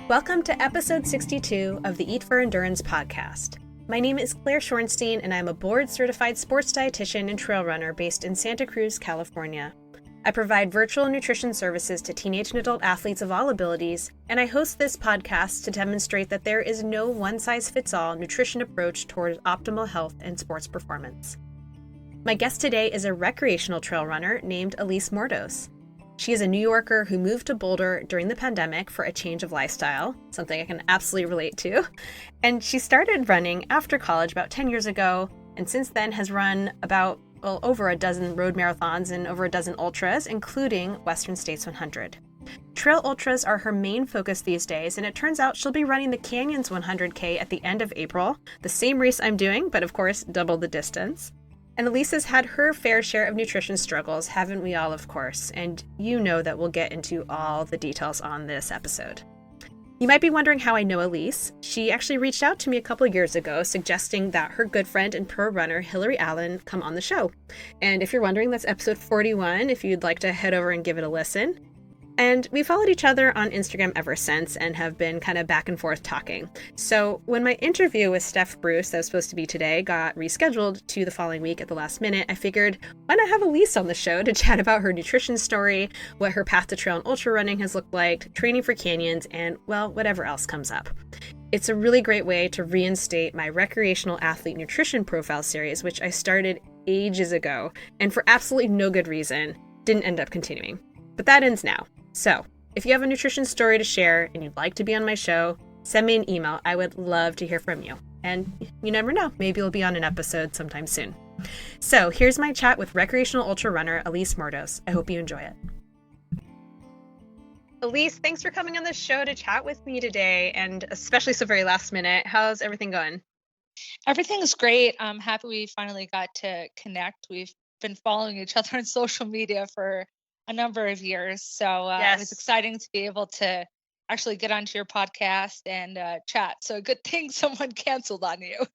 Welcome to episode 62 of the Eat for Endurance podcast. My name is Claire Shorenstein, and I'm a board-certified sports dietitian and trail runner based in Santa Cruz, California. I provide virtual nutrition services to teenage and adult athletes of all abilities, and I host this podcast to demonstrate that there is no one-size-fits-all nutrition approach towards optimal health and sports performance. My guest today is a recreational trail runner named Elise Mordos. She is a New Yorker who moved to Boulder during the pandemic for a change of lifestyle, something I can absolutely relate to. And she started running after college about 10 years ago, and since then has run about over a dozen road marathons and over a dozen ultras, including Western States 100. Trail ultras are her main focus these days, and it turns out she'll be running the Canyons 100K at the end of April, the same race I'm doing, but of course double the distance. And Elise has had her fair share of nutrition struggles, haven't we all, of course? And you know that we'll get into all the details on this episode. You might be wondering how I know Elise. She actually reached out to me a couple years ago, suggesting that her good friend and pro runner, Hillary Allen, come on the show. And if you're wondering, that's episode 41, if you'd like to head over and give it a listen. And we followed each other on Instagram ever since and have been kind of back and forth talking. So when my interview with Steph Bruce that was supposed to be today got rescheduled to the following week at the last minute, I figured, why not have Elise on the show to chat about her nutrition story, what her path to trail and ultra running has looked like, training for canyons, and, well, whatever else comes up. It's a really great way to reinstate my recreational athlete nutrition profile series, which I started ages ago, and for absolutely no good reason, didn't end up continuing. But that ends now. So, if you have a nutrition story to share and you'd like to be on my show, send me an email. I would love to hear from you. And you never know, maybe you'll be on an episode sometime soon. So, here's my chat with recreational ultra runner Elise Mordos. I hope you enjoy it. Elise, thanks for coming on the show to chat with me today, and especially so very last minute. How's everything going? Everything's great. I'm happy we finally got to connect. We've been following each other on social media for a number of years. So It was exciting to be able to actually get onto your podcast and chat. So good thing someone canceled on you.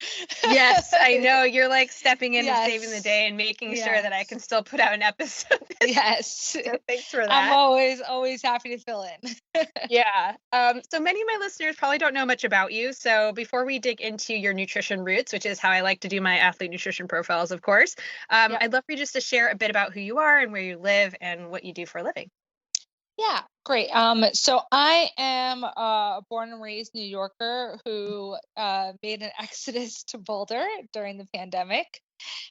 Yes, I know. You're like stepping in and saving the day and making sure that I can still put out an episode. Yes. So thanks for that. I'm always happy to fill in. Yeah. So many of my listeners probably don't know much about you. So before we dig into your nutrition roots, which is how I like to do my athlete nutrition profiles, of course, I'd love for you just to share a bit about who you are and where you live and what you do for a living. Yeah, great. So I am a born and raised New Yorker who made an exodus to Boulder during the pandemic.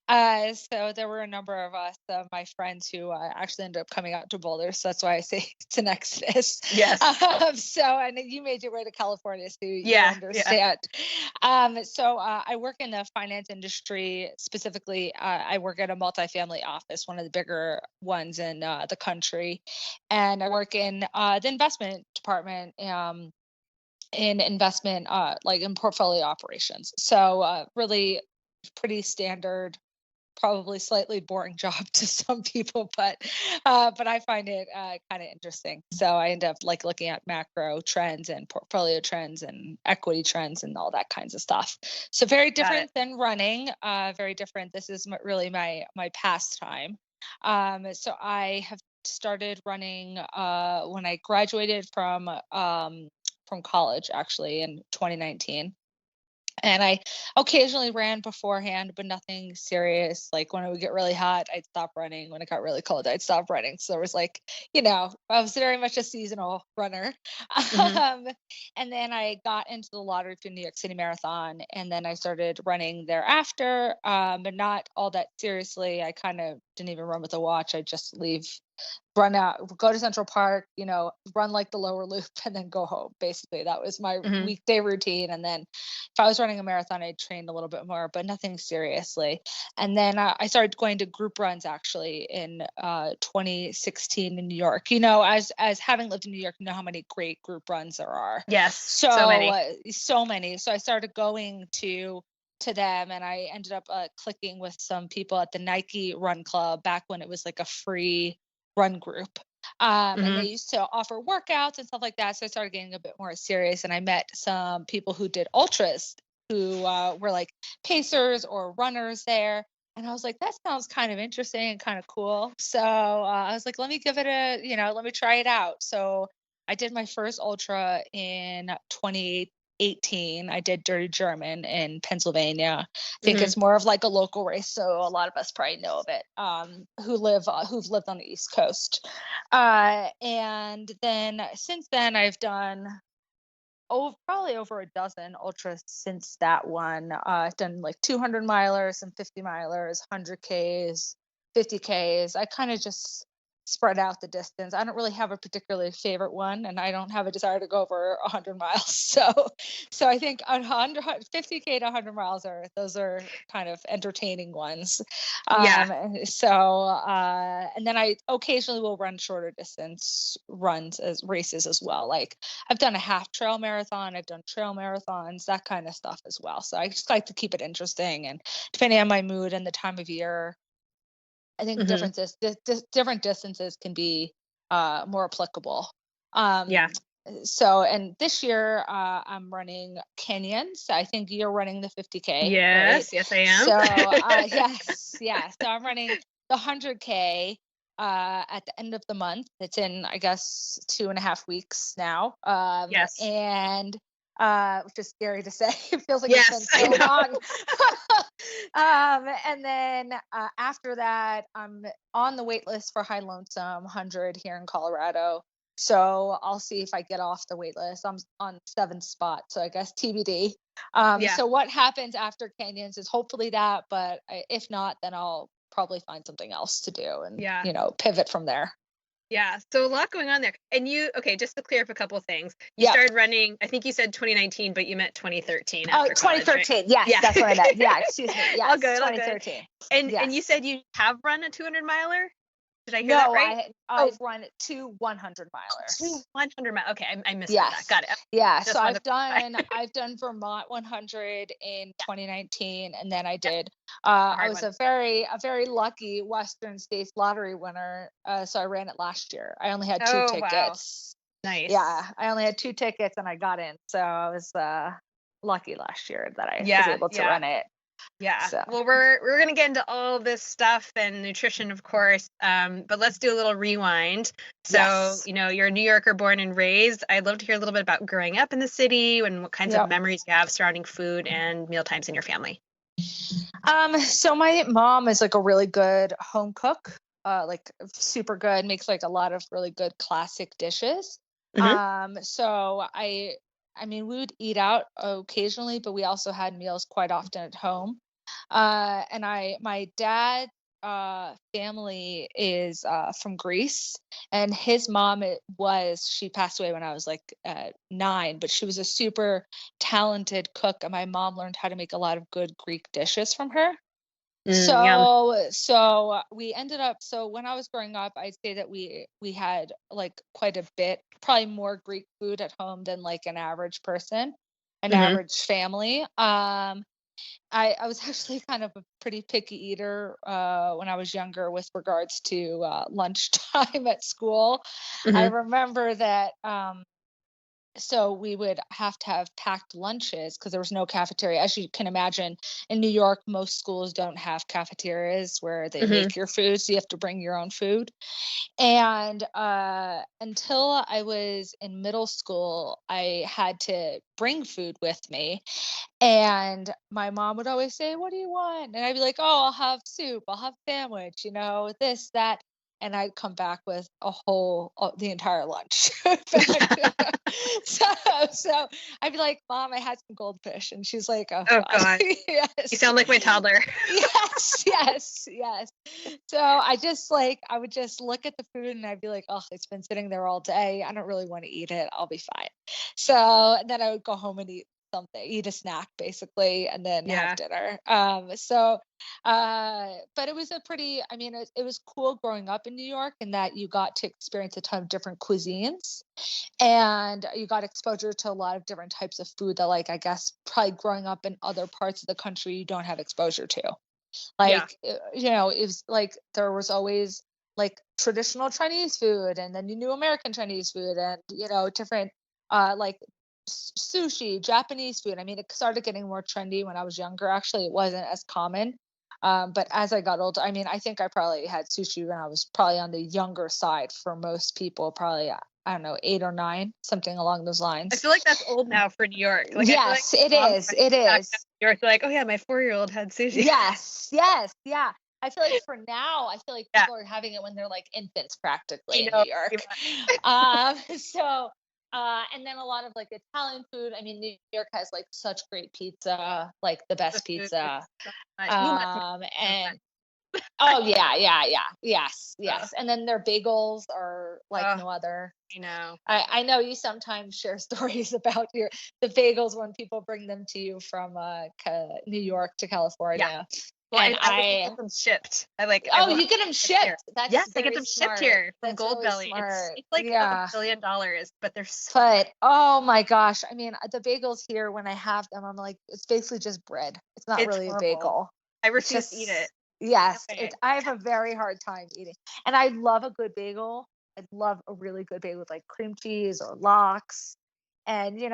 So there were a number of us, my friends, who actually ended up coming out to Boulder. So that's why I say it's an exodus. Yes. And you made your way to California, so you understand. So I work in the finance industry. Specifically, I work at a multifamily office, one of the bigger ones in the country. And I work in the investment department, in investment, like in portfolio operations. So really pretty standard, probably slightly boring job to some people, but I find it kind of interesting. So I end up like looking at macro trends and portfolio trends and equity trends and all that kinds of stuff. So very different than running, very different. This is really my pastime. So I have started running when I graduated from college, actually, in 2019. And I occasionally ran beforehand, but nothing serious. Like when it would get really hot, I'd stop running. When it got really cold, I'd stop running. So there was I was very much a seasonal runner. Mm-hmm. And then I got into the lottery for New York City Marathon. And then I started running thereafter, but not all that seriously. I kind of didn't even run with a watch. I'd just run out, go to Central Park, run like the lower loop and then go home. Basically, that was my weekday routine. And then if I was running a marathon, I trained a little bit more, but nothing seriously. And then I started going to group runs actually in 2016 in New York. As having lived in New York, you know how many great group runs there are. Yes, so many. So many. So I started going to them, and I ended up clicking with some people at the Nike Run Club back when it was like a free run group. And they used to offer workouts and stuff like that. So I started getting a bit more serious, and I met some people who did ultras who were like pacers or runners there. And I was like, that sounds kind of interesting and kind of cool. So I was like, let me give it let me try it out. So I did my first ultra in 2018. I did Dirty German in Pennsylvania. I think it's more of like a local race, so a lot of us probably know of it, who've lived on the East Coast. And then since then, I've done probably over a dozen ultras since that one. I've done like 200 milers, some 50 milers, 100Ks, 50Ks. I kind of just spread out the distance. I don't really have a particularly favorite one, and I don't have a desire to go over 100 miles. So I think 50K to 100 miles those are kind of entertaining ones. And then I occasionally will run shorter distance runs as races as well. Like I've done a half trail marathon, I've done trail marathons, that kind of stuff as well. So I just like to keep it interesting, and depending on my mood and the time of year, I think different distances can be more applicable. So, and this year I'm running canyons. I think you're running the 50K. Yes, right? Yes, I am. So So I'm running the 100K at the end of the month. It's in, I guess, 2.5 weeks now. And which is scary to say. It feels like it's been so long. And then after that, I'm on the wait list for High Lonesome 100 here in Colorado. So I'll see if I get off the wait list. I'm on 7th spot, so I guess TBD. So what happens after canyons is hopefully that, but if not, then I'll probably find something else to do and pivot from there. Yeah, so a lot going on there. And just to clear up a couple of things. You started running, I think you said 2019, but you meant 2013 after 2013. College, right? Yes, that's what I meant. Yeah, excuse me. Yeah, all good, 2013. And you said you have run a 200 miler? Did I hear that right? I've run 2 100 milers. 2 100 miles. Okay, I missed that. Got it. Yeah, so I've done Vermont 100 in 2019, and then I did. I was a very lucky Western States lottery winner, so I ran it last year. I only had 2 tickets. Wow. Nice. Yeah, I only had 2 tickets, and I got in, so I was lucky last year that I was able to run it. Yeah. So. Well, we're going to get into all this stuff and nutrition, of course. But let's do a little rewind. So, you're a New Yorker born and raised. I'd love to hear a little bit about growing up in the city and what kinds of memories you have surrounding food and mealtimes in your family. So my mom is like a really good home cook, like super good, makes like a lot of really good classic dishes. So I mean, we would eat out occasionally, but we also had meals quite often at home. And my dad family is from Greece, and his mom she passed away when I was like 9, but she was a super talented cook, and my mom learned how to make a lot of good Greek dishes from her. So we ended up, so when I was growing up, I'd say that we had like quite a bit, probably more Greek food at home than like an average person, an average family. I was actually kind of a pretty picky eater when I was younger with regards to lunchtime at school. I remember that so we would have to have packed lunches because there was no cafeteria. As you can imagine, in New York, most schools don't have cafeterias where they make your food, so you have to bring your own food. And until I was in middle school, I had to bring food with me. And my mom would always say, "What do you want?" And I'd be like, "Oh, I'll have soup, I'll have sandwich, this, that." And I'd come back with the entire lunch. So I'd be like, "Mom, I had some goldfish." And she's like, "Oh God. Yes. You sound like my toddler." Yes. So I would just look at the food and I'd be like, "Oh, it's been sitting there all day. I don't really want to eat it. I'll be fine." So then I would go home and eat a snack basically, and then have dinner. But it was it was cool growing up in New York in that you got to experience a ton of different cuisines, and you got exposure to a lot of different types of food that, like, I guess probably growing up in other parts of the country you don't have exposure to. Like, it was like there was always like traditional Chinese food, and then you knew American Chinese food, and different like sushi, Japanese food. I mean, it started getting more trendy when I was younger. Actually, it wasn't as common. But as I got older, I mean, I think I probably had sushi when I was probably on the younger side for most people, probably I don't know, 8 or 9, something along those lines. I feel like that's old now for New York. Like, yes, it is. It is. New York, like, oh yeah, my 4-year-old had sushi. Yes, yeah. I feel like for now, people are having it when they're like infants practically in New York. And then a lot of like Italian food. I mean, New York has like such great pizza, like the best pizza. And oh yeah. Yes. And then their bagels are like no other. I know you sometimes share stories about the bagels when people bring them to you from New York to California. Yeah. Well, and I get them shipped. You get them shipped. Yes, I get them shipped here from Gold Belly. It's like $1 billion, but they're But oh my gosh, I mean, the bagels here, when I have them, I'm like, it's basically just bread. It's not really a bagel. I refuse to eat it. Yes, I have a very hard time eating, and I love a good bagel. I love a really good bagel with like cream cheese or lox, and it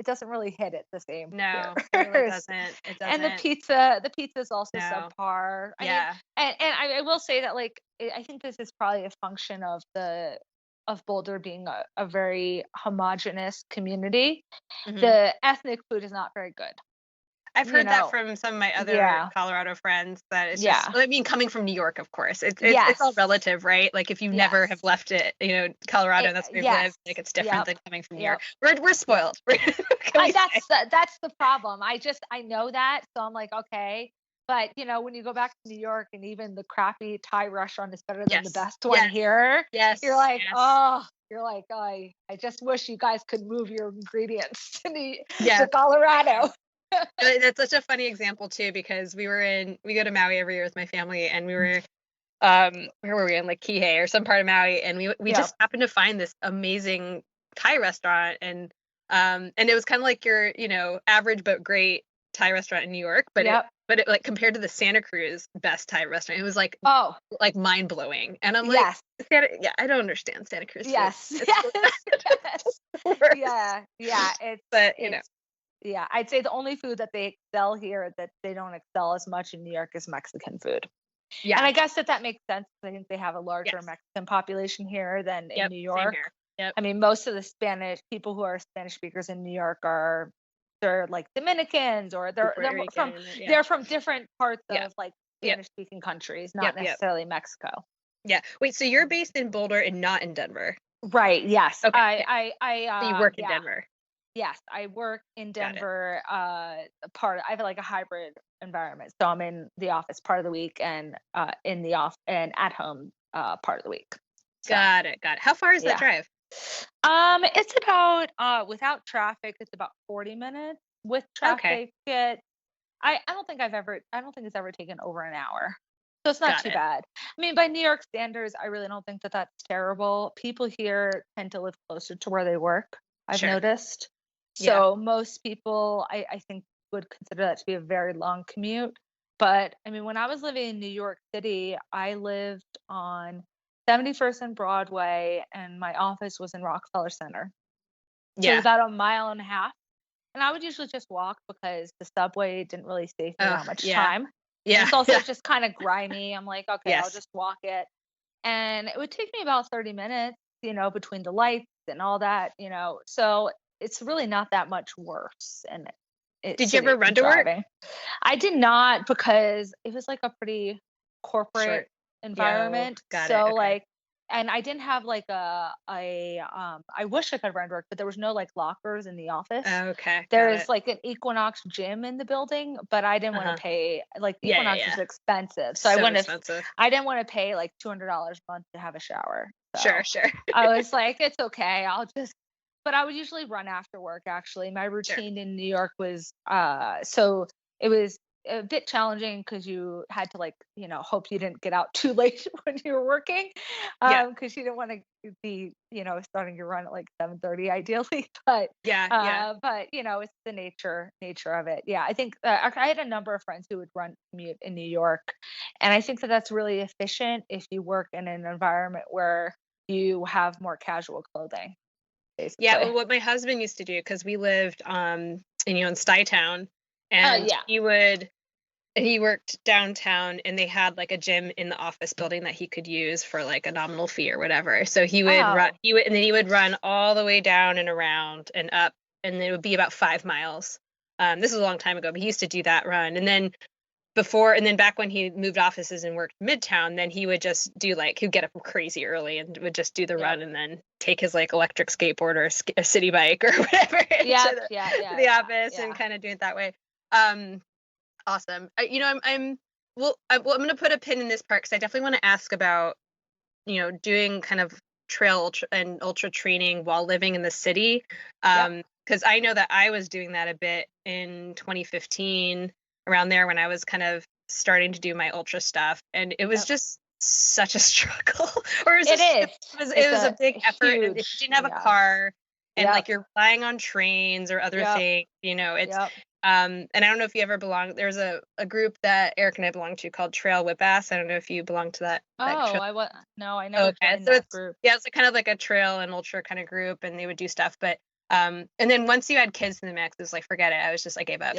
doesn't really hit it the same. No, it really doesn't. It doesn't. And the pizza is also subpar. I mean, and I will say that like I think this is probably a function of Boulder being a very homogenous community. Mm-hmm. The ethnic food is not very good. I've heard that from some of my other Colorado friends, that it's just, I mean, coming from New York, of course, it's all relative, right? Like if you never have left it, Colorado, that's where you live, like it's different than coming from New York. We're spoiled. That's the problem. I know that. So I'm like, okay. But when you go back to New York and even the crappy Thai restaurant is better than the best one here. Yes. You're like, I just wish you guys could move your ingredients to Colorado. That's such a funny example too, because we go to Maui every year with my family, and we were where were we in, like Kihei or some part of Maui, and we just happened to find this amazing Thai restaurant, and it was kind of like your average but great Thai restaurant in New York, but it like compared to the Santa Cruz best Thai restaurant, it was like mind blowing, and I'm like, I don't understand Santa Cruz. Yes. Yeah, I'd say the only food that they excel here, that they don't excel as much in New York, is Mexican food. Yeah. And I guess that makes sense. I think they have a larger Mexican population here than in New York. Yep. I mean, most of the people who are Spanish speakers in New York they're like Dominicans, or they're from different parts of like Spanish speaking countries, not necessarily Mexico. Yeah. Wait, so you're based in Boulder and not in Denver? Right. Yes. Okay. So you work in Denver. Yes, I work in Denver. I have like a hybrid environment, so I'm in the office part of the week and in the off and at home part of the week. So, got it. How far is that drive? It's about without traffic, it's about 40 minutes. With traffic, I don't think it's ever taken over an hour. So it's not too bad. I mean, by New York standards, I really don't think that that's terrible. People here tend to live closer to where they work, I've noticed. So most people, I think, would consider that to be a very long commute. But I mean, when I was living in New York City, I lived on 71st and Broadway, and my office was in Rockefeller Center. So it was about a mile and a half. And I would usually just walk because the subway didn't really save me that much time. Yeah. It's also just kind of grimy. I'm like, okay, I'll just walk it. And it would take me about 30 minutes, between the lights and all that, so it's really not that much worse. And did you ever run to work? I did not, because it was like a pretty corporate environment. Like, and I didn't have like I wish I could run to work, but there was no like lockers in the office. Okay. There's like an Equinox gym in the building, but I didn't want to pay, like Equinox is expensive. So I didn't want to pay like $200 a month to have a shower. So sure. I was like, it's okay. But I would usually run after work, actually. My routine in New York was, so it was a bit challenging because you had to hope you didn't get out too late when you were working, because you didn't want to be, starting your run at like 7:30 ideally. But but it's the nature of it. Yeah, I think I had a number of friends who would commute in New York, and I think that that's really efficient if you work in an environment where you have more casual clothing. Basically. Yeah, well, what my husband used to do, because we lived in Stuytown, and he would, And he worked downtown, and they had like a gym in the office building that he could use for like a nominal fee or whatever. So he would run, and then he would run all the way down and around and up, and it would be about 5 miles. This was a long time ago, but he used to do that run. And then back when he moved offices and worked Midtown, then he would just do like, he'd get up crazy early and would just do the run, and then take his like electric skateboard or a city bike or whatever to the office and kind of do it that way. Awesome. I'm going to put a pin in this part because I definitely want to ask about, doing kind of trail and ultra training while living in the city. Because I know that I was doing that a bit in 2015, around there, when I was kind of starting to do my ultra stuff, and it was just such a struggle. It was a big effort, and if you didn't have a car, and like you're relying on trains or other things, it's and I don't know if you ever belong. There's a group that Eric and I belong to called Trail Whip Ass. I don't know if you belong to that. I never joined that group. Yeah, it's kind of like a trail and ultra kind of group, and they would do stuff. But and then once you had kids in the mix, it was like, forget it. I gave up.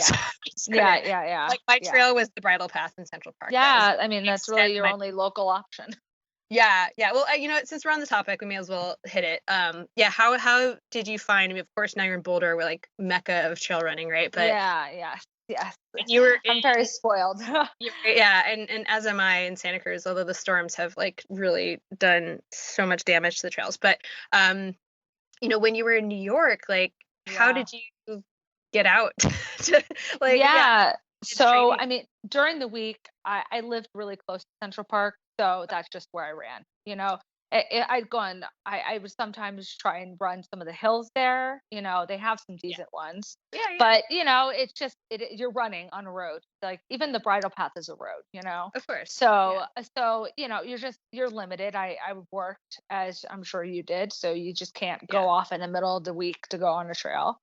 Yeah. Like my trail was the bridle path in Central Park. Yeah, I mean that's really your only local option. Yeah. Well, since we're on the topic, we may as well hit it. How did you find? I mean, of course, now you're in Boulder, we're like mecca of trail running, right? But yes. I'm very spoiled. And as am I in Santa Cruz, although the storms have like really done so much damage to the trails. But when you were in New York, like how did you get out to So I mean, during the week, I lived really close to Central Park, so that's just where I ran. I would sometimes try and run some of the hills there. They have some decent ones. But it's just you're running on a road. Like even the bridle path is a road. Of course. So you're limited. I worked, as I'm sure you did, so you just can't go off in the middle of the week to go on a trail.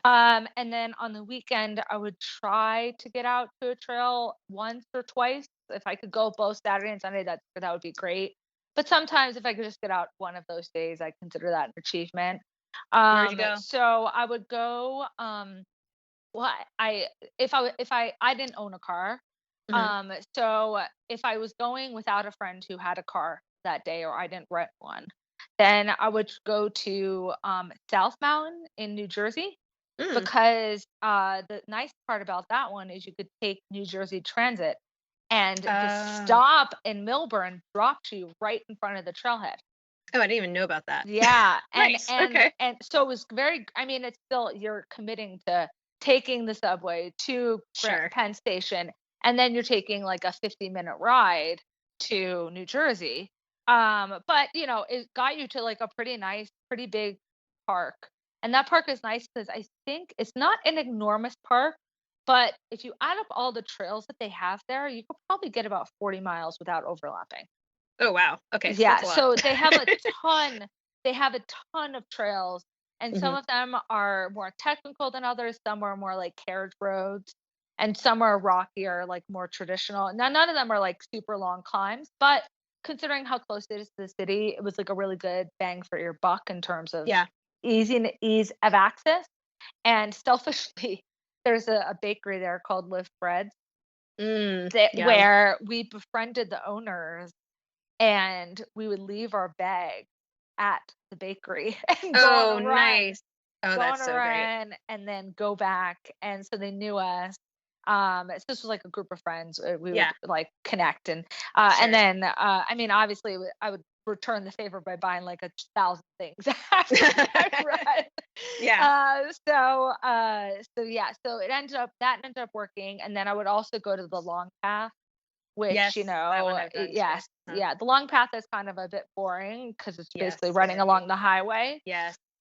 And then on the weekend, I would try to get out to a trail once or twice. If I could go both Saturday and Sunday, that would be great. But sometimes if I could just get out one of those days, I consider that an achievement. Where'd you go? So I would go, if I didn't own a car. So if I was going without a friend who had a car that day, or I didn't rent one, then I would go to South Mountain in New Jersey, because the nice part about that one is you could take New Jersey Transit, and the stop in Milburn dropped you right in front of the trailhead. Oh, I didn't even know about that. Yeah. Nice. And so it was it's still, you're committing to taking the subway to Penn Station, and then you're taking like a 50-minute ride to New Jersey. But it got you to like a pretty big park. And that park is nice because I think it's not an enormous park, but if you add up all the trails that they have there, you could probably get about 40 miles without overlapping. Oh, wow. Okay. So they have a ton of trails, and some of them are more technical than others. Some are more like carriage roads, and some are rockier, like more traditional. Now, none of them are like super long climbs, but considering how close it is to the city, it was like a really good bang for your buck in terms of ease of access. And selfishly, there's a bakery there called Live Breads, where we befriended the owners, and we would leave our bag at the bakery and go on a run. Nice. Oh, that's so great. And then go back. And so they knew us. This was like a group of friends. We would like connect, and then I mean, obviously I would return the favor by buying like 1,000 things after that run. So it ended up working. And then I would also go to the long path, which the long path is kind of a bit boring because it's basically running along the highway.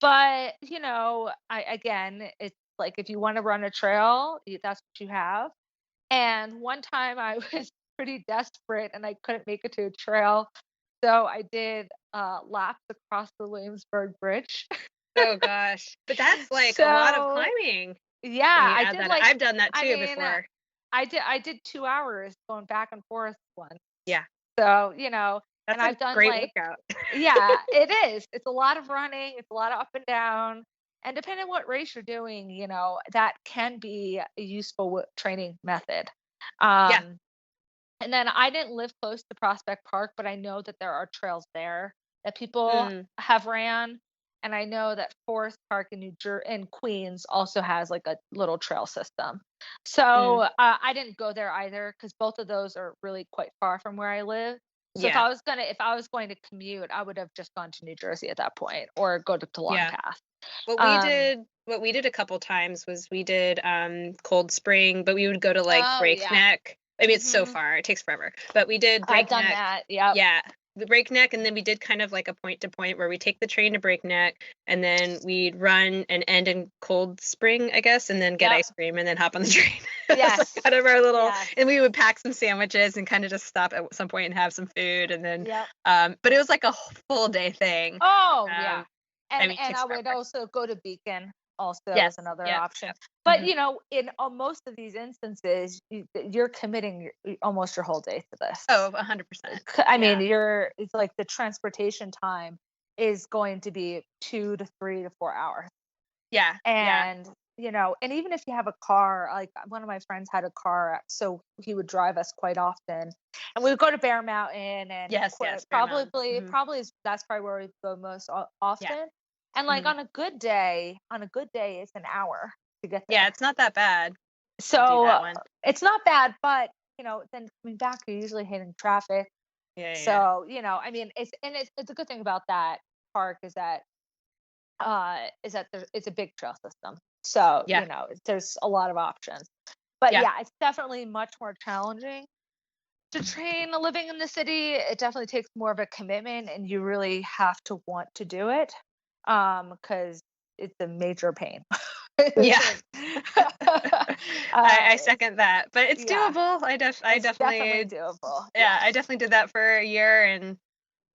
But it's like, if you want to run a trail, that's what you have. And one time I was pretty desperate and I couldn't make it to a trail, so I did laps across the Williamsburg Bridge. Oh gosh, but that's like a lot of climbing. I've done that too before. I did 2 hours going back and forth once. So that's and I've done great workout. It is. It's a lot of running. It's a lot of up and down. And depending on what race you're doing, that can be a useful training method. And then I didn't live close to Prospect Park, but I know that there are trails there that people have ran. And I know that Forest Park in Queens also has like a little trail system. So I didn't go there either because both of those are really quite far from where I live. So if I was going to commute, I would have just gone to New Jersey at that point or go to Long Path. What we did a couple times was we did Cold Spring, but we would go to like Breakneck. I mean, it's so far, it takes forever. But we did Breakneck. I've done that. Yeah, the Breakneck, and then we did kind of like a point to point where we take the train to Breakneck, and then we'd run and end in Cold Spring, I guess, and then get ice cream and then hop on the train. Yes. So kind of our little, and we would pack some sandwiches and kind of just stop at some point and have some food, and then but it was like a full day thing. And I would also go to Beacon also as another option. But in most of these instances, you're committing almost your whole day to this. 100%. I mean, it's like the transportation time is going to be 2 to 3 to 4 hours. And and even if you have a car, like one of my friends had a car, so he would drive us quite often, and we would go to Bear Mountain, and probably that's probably where we go most often. And like on a good day, it's an hour to get there. Yeah, it's not that bad. So it's not bad, but then coming back, you're usually hitting traffic. So I mean, it's a good thing about that park is that it's a big trail system. So there's a lot of options. But it's definitely much more challenging to train living in the city. It definitely takes more of a commitment, and you really have to want to do it. Because it's a major pain. I second that, but it's doable. I definitely doable. I definitely did that for a year, and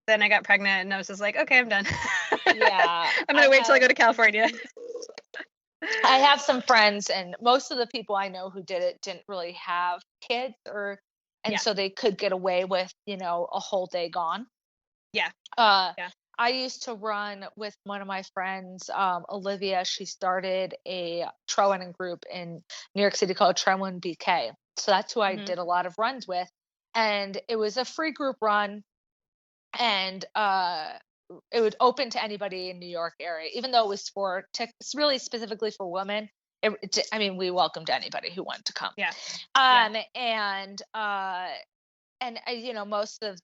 then I got pregnant, and I was just like, okay, I'm done. I'm gonna wait till I go to California. I have some friends, and most of the people I know who did it didn't really have kids, so they could get away with a whole day gone. I used to run with one of my friends, Olivia. She started a trail running group in New York City called Trail Run BK. So that's who I did a lot of runs with. And it was a free group run. And it would open to anybody in New York area, even though it was it's really specifically for women. We welcomed anybody who wanted to come. And most of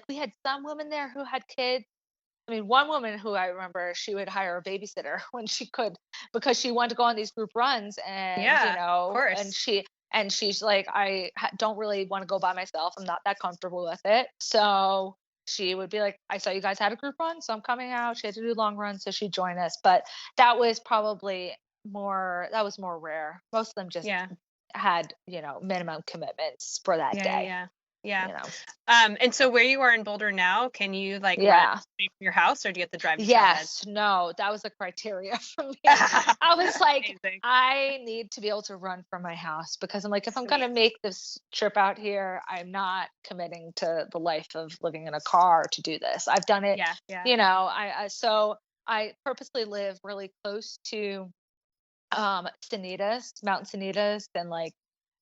we had some women there who had kids. I mean, one woman who I remember, she would hire a babysitter when she could, because she wanted to go on these group runs, and of course. and she's like, I don't really want to go by myself. I'm not that comfortable with it. So she would be like, I saw you guys had a group run, so I'm coming out. She had to do long runs, so she'd join us. But that was probably more rare. Most of them just had minimum commitments for that day. And so where you are in Boulder now, can you run straight from your house, or do you have to drive to Yes, no, that was a criteria for me. I was like, amazing. I need to be able to run from my house, because I'm like, if I'm going to make this trip out here, I'm not committing to the life of living in a car to do this. I've done it. So I purposely live really close to Mount Sanitas, and like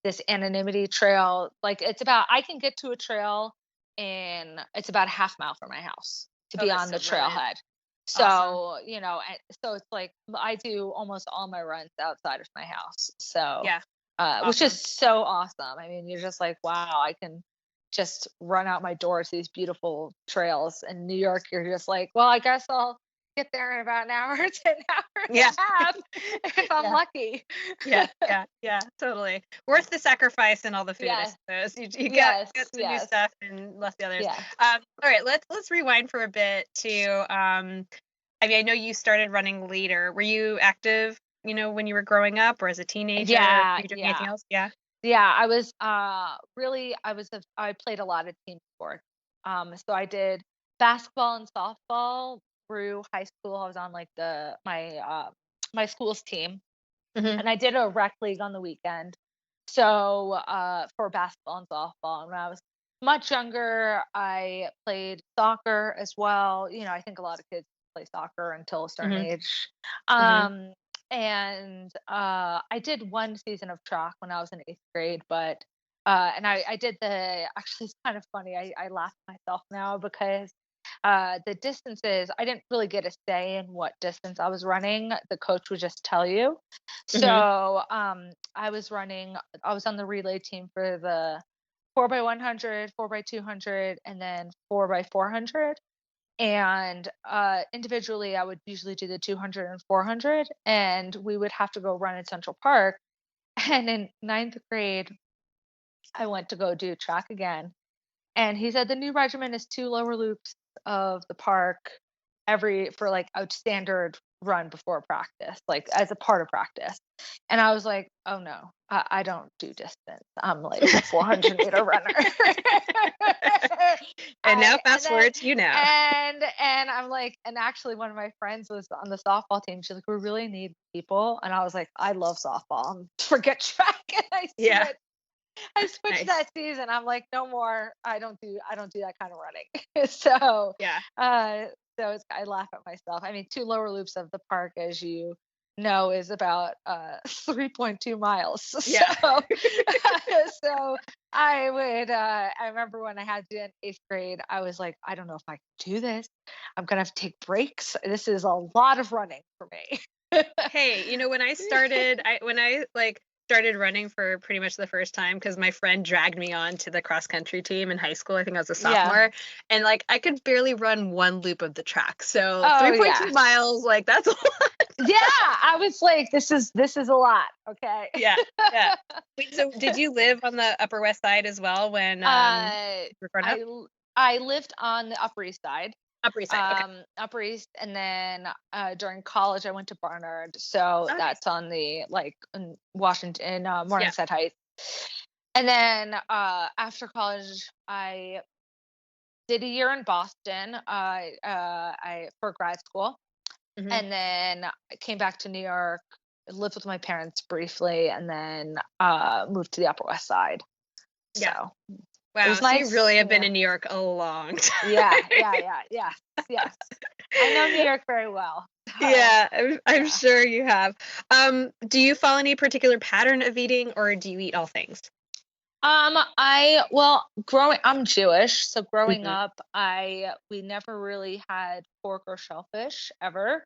this anonymity trail. Like I can get to a trail, and it's about a half mile from my house to be on the trailhead. So, awesome. So it's like I do almost all my runs outside of my house. So, awesome. Which is so awesome. I mean, you're just like, wow, I can just run out my door to these beautiful trails. In New York, you're just like, well, I guess I'll get there in about an hour to an hour and a half if I'm lucky. Totally worth the sacrifice and all the food. I suppose you got some new stuff and left the others. All right, let's rewind for a bit to I mean, I know you started running later. Were you active when you were growing up, or as a teenager? Were you doing anything else? I was I played a lot of team sports. So I did basketball and softball through high school. I was on like my school's team, and I did a rec league on the weekend. So for basketball and softball, and when I was much younger, I played soccer as well. I think a lot of kids play soccer until a certain age. And I did one season of track when I was in 8th grade, but and I did actually, it's kind of funny. I laugh at myself now because the distances, I didn't really get a say in what distance I was running. The coach would just tell you. Mhm. So I was on the relay team for the 4x100, 4x200, and then 4x400. And individually, I would usually do the 200 and 400, and we would have to go run in Central Park. And in ninth grade, I went to go do track again. And he said the new regimen is 2 lower loops of the park for like a standard run before practice, like as a part of practice. And I was like, oh no, I don't do distance. I'm like a 400-meter runner. And now fast forward to you now. And I'm like, and actually one of my friends was on the softball team. She's like, we really need people. And I was like, I love softball. Forget track. And I switched Nice. that season. I'm like, no more. I don't do that kind of running. So Yeah. I laugh at myself. I mean, 2 lower loops of the park, as you know, is about 3.2 miles. Yeah. So I remember when I had to in 8th grade, I was like, I don't know if I can do this. I'm gonna have to take breaks. This is a lot of running for me. Hey, when I started, started running for pretty much the first time, because my friend dragged me on to the cross country team in high school. I think I was a sophomore, and I could barely run one loop of the track. So 3.2 miles, that's a lot. Yeah, I was like, this is a lot. Okay. Yeah. Wait, so did you live on the Upper West Side as well when you were growing up? I lived on the Upper East Side. Upper East Side. Okay. Upper East, and then during college I went to Barnard, so that's on the in Washington, Morningside Heights. And then after college, I did a year in Boston, I for grad school, and then I came back to New York, lived with my parents briefly, and then moved to the Upper West Side. Yeah. So. Wow, so nice. You really have been in New York a long time. Yes. I know New York very well. Yeah, I'm sure you have. Do you follow any particular pattern of eating, or do you eat all things? I'm Jewish, so growing up, we never really had pork or shellfish ever.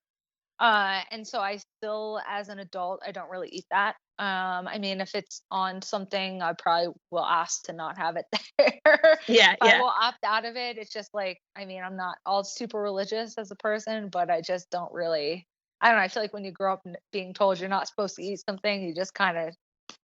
And so I still, as an adult, I don't really eat that. I mean, if it's on something, I probably will ask to not have it there. I will opt out of it. It's just I'm not all super religious as a person, but I just don't really, I don't know. I feel like when you grow up being told you're not supposed to eat something, you just kind of,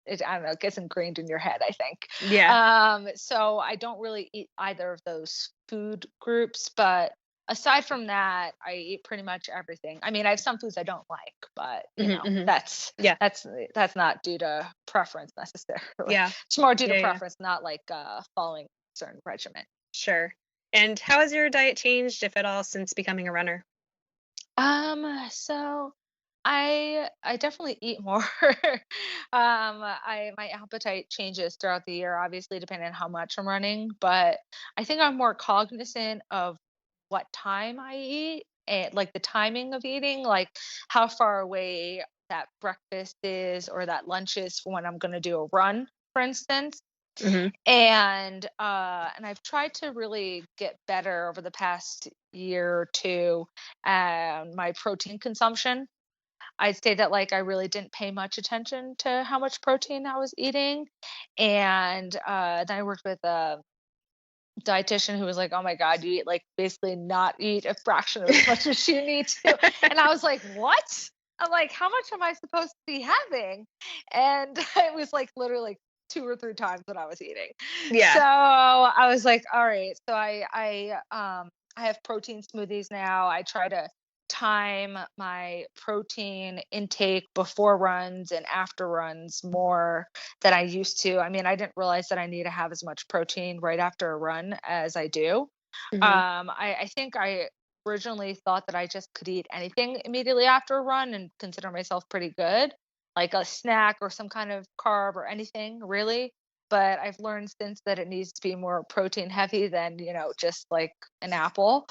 I don't know, it gets ingrained in your head, I think. Yeah. So I don't really eat either of those food groups, but aside from that, I eat pretty much everything. I mean, I have some foods I don't like, but that's not due to preference necessarily. Yeah. It's more due to preference, not following a certain regimen. Sure. And how has your diet changed, if at all, since becoming a runner? So I definitely eat more. My appetite changes throughout the year, obviously depending on how much I'm running, but I think I'm more cognizant of what time I eat, and the timing of eating, how far away that breakfast is or that lunch is for when I'm going to do a run, for instance. And I've tried to really get better over the past year or two, my protein consumption. I'd say that I really didn't pay much attention to how much protein I was eating, and then I worked with a dietitian who was like, oh my God, you eat basically not eat a fraction of as much as you need to. And I was like, what? I'm like, how much am I supposed to be having? And it was literally 2 or 3 times what I was eating. Yeah. So I was like, all right. So I have protein smoothies now. I try to time my protein intake before runs and after runs more than I used to. I mean, I didn't realize that I need to have as much protein right after a run as I do. I think I originally thought that I just could eat anything immediately after a run and consider myself pretty good, like a snack or some kind of carb or anything really. But I've learned since that it needs to be more protein heavy than, just an apple.